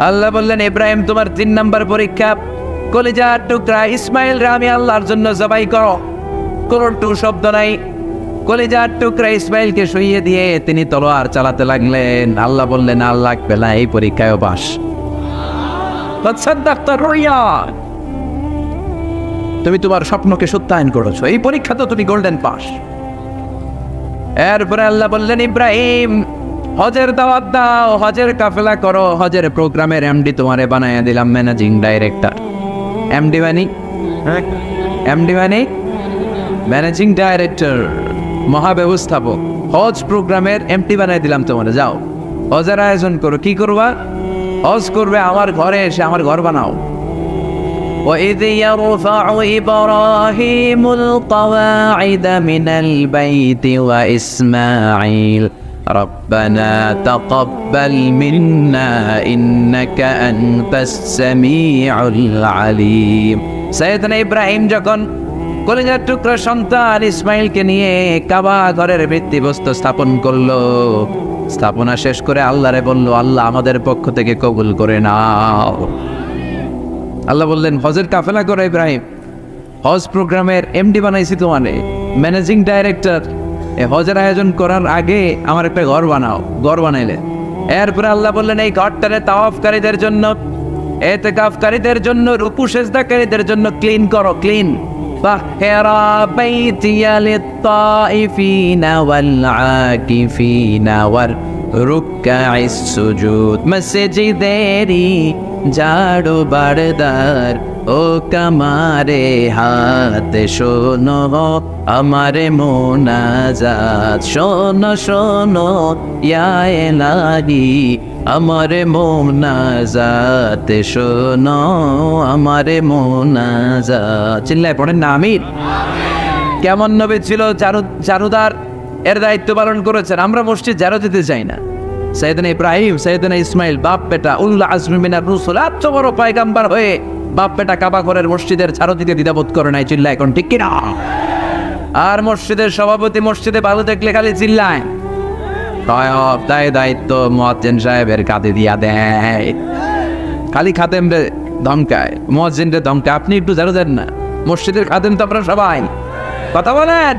আল্লাহ বললেন, ইব্রাহিম, তোমার 3 নম্বর পরীক্ষা, কলিজার টুকরা ইসমাইলরে আমি আল্লাহর জন্য জবাই করো। কোন টু শব্দ নাই। কলিজার টুকরা ইসমাইলকে শুইয়ে দিয়ে তিনি তলোয়ার চালাতে লাগলেন। আল্লাহ বললেন, আর লাগবে না, এই পরীক্ষায় পাস। তুমি তোমার স্বপ্নকে সত্যায়ন করেছো, এই পরীক্ষা তো তুমি গোল্ডেন পাস। এরপরে আল্লাহ বললেন, ইব্রাহিম, হজের দাওয়াত দাও, হজের কাফেলা করো, হজের প্রোগ্রামের এমডি তোমারে বানাইয়া দিলাম, ম্যানেজিং ডাইরেক্টর। এমডি মানে ম্যানেজিং ডাইরেক্টর, মহাব্যবস্থাপক। হজ প্রোগ্রামের এমডি বানাই দিলাম তোমারে, যাও হজের আয়োজন করো। কি করবা? হজ করবে, আমার ঘরে এসে আমার ঘর বানাও। وَإِذْ يَرْفَعُ إِبْرَاهِيمُ الْقَوَاعِدَ مِنَ الْبَيْتِ وَإِسْمَاعِيلُ رَبَّنَا تَقَبَّلْ مِنَّا إِنَّكَ أَنْتَ السَّمِيعُ الْعَلِيمُ। সাইয়েদনা ইব্রাহিম যখন কলিজার টুকরা সন্তান ইসমাইলকে নিয়ে কাবা ঘরের ভিত্তিবস্তু স্থাপন করলো, স্থাপনা শেষ করে আল্লাহরে বলল, আল্লাহ আমাদের পক্ষ থেকে কবুল করে নাও। আল্লাহ বললেন, হজের কাফেলা করো ইব্রাহিম, হজ প্রোগ্রামের এমডি বানাইছি তোমারে, ম্যানেজিং ডাইরেক্টর। এই হজের আয়োজন করার আগে আমার একটা ঘর বানাও। ঘর বানাইলে এরপরে আল্লাহ বললেন, এই ঘরটারে তাওয়াফকারীদের জন্য, ইতিকাফকারীদের জন্য, রুকু সিজদাকারীদের জন্য ক্লিন করো, ক্লিন। তাহহিরা বাইতিয়া লিত-তাইফিনা ওয়াল আকিফিনা ওয়ার রুকআইস সুজুদ। মসজিদেরি ঝাড়ু বারদার, ও কামারে হাত শোনো আমারে মোনাজাত, শোনো শোনো ইয়া ইলাহি আমারে মোনাজাত, শোনো আমারে মোনাজাত। চিল্লায় পড়েন না আমিন। কেমন নবী ছিল? চারুদার এর দায়িত্ব পালন করেছেন। আমরা মসজিদ যারা দিতে চাই না। সাইয়েদনা ইব্রাহিম, সাইয়েদনা ইসমাইল, বাপ বেটা উল্লাহ আজমি মিনার রুসুল, এত বড় পয়গাম্বার হয়ে বাপ বেটা কাবা ঘরের মসজিদের ঝাড়ু দিতে দ্বিধাবোধ করে নাই। চিল্লা এখন ঠিক কিনা? আর মসজিদের সভাপতি মসজিদে ভালো দেখলে খালি চিল্লায়, দায়িত্ব মুয়াজ্জিন সাহেবের কাঁধে দিয়া দেয়। খালি খাদেম রে ধমকায়, মুয়াজ্জিন রে ধমকায়। আপনি একটু ঝাড়ু দেন না, মসজিদের খাদেম তো আমরা সবাই। কথা বলেন।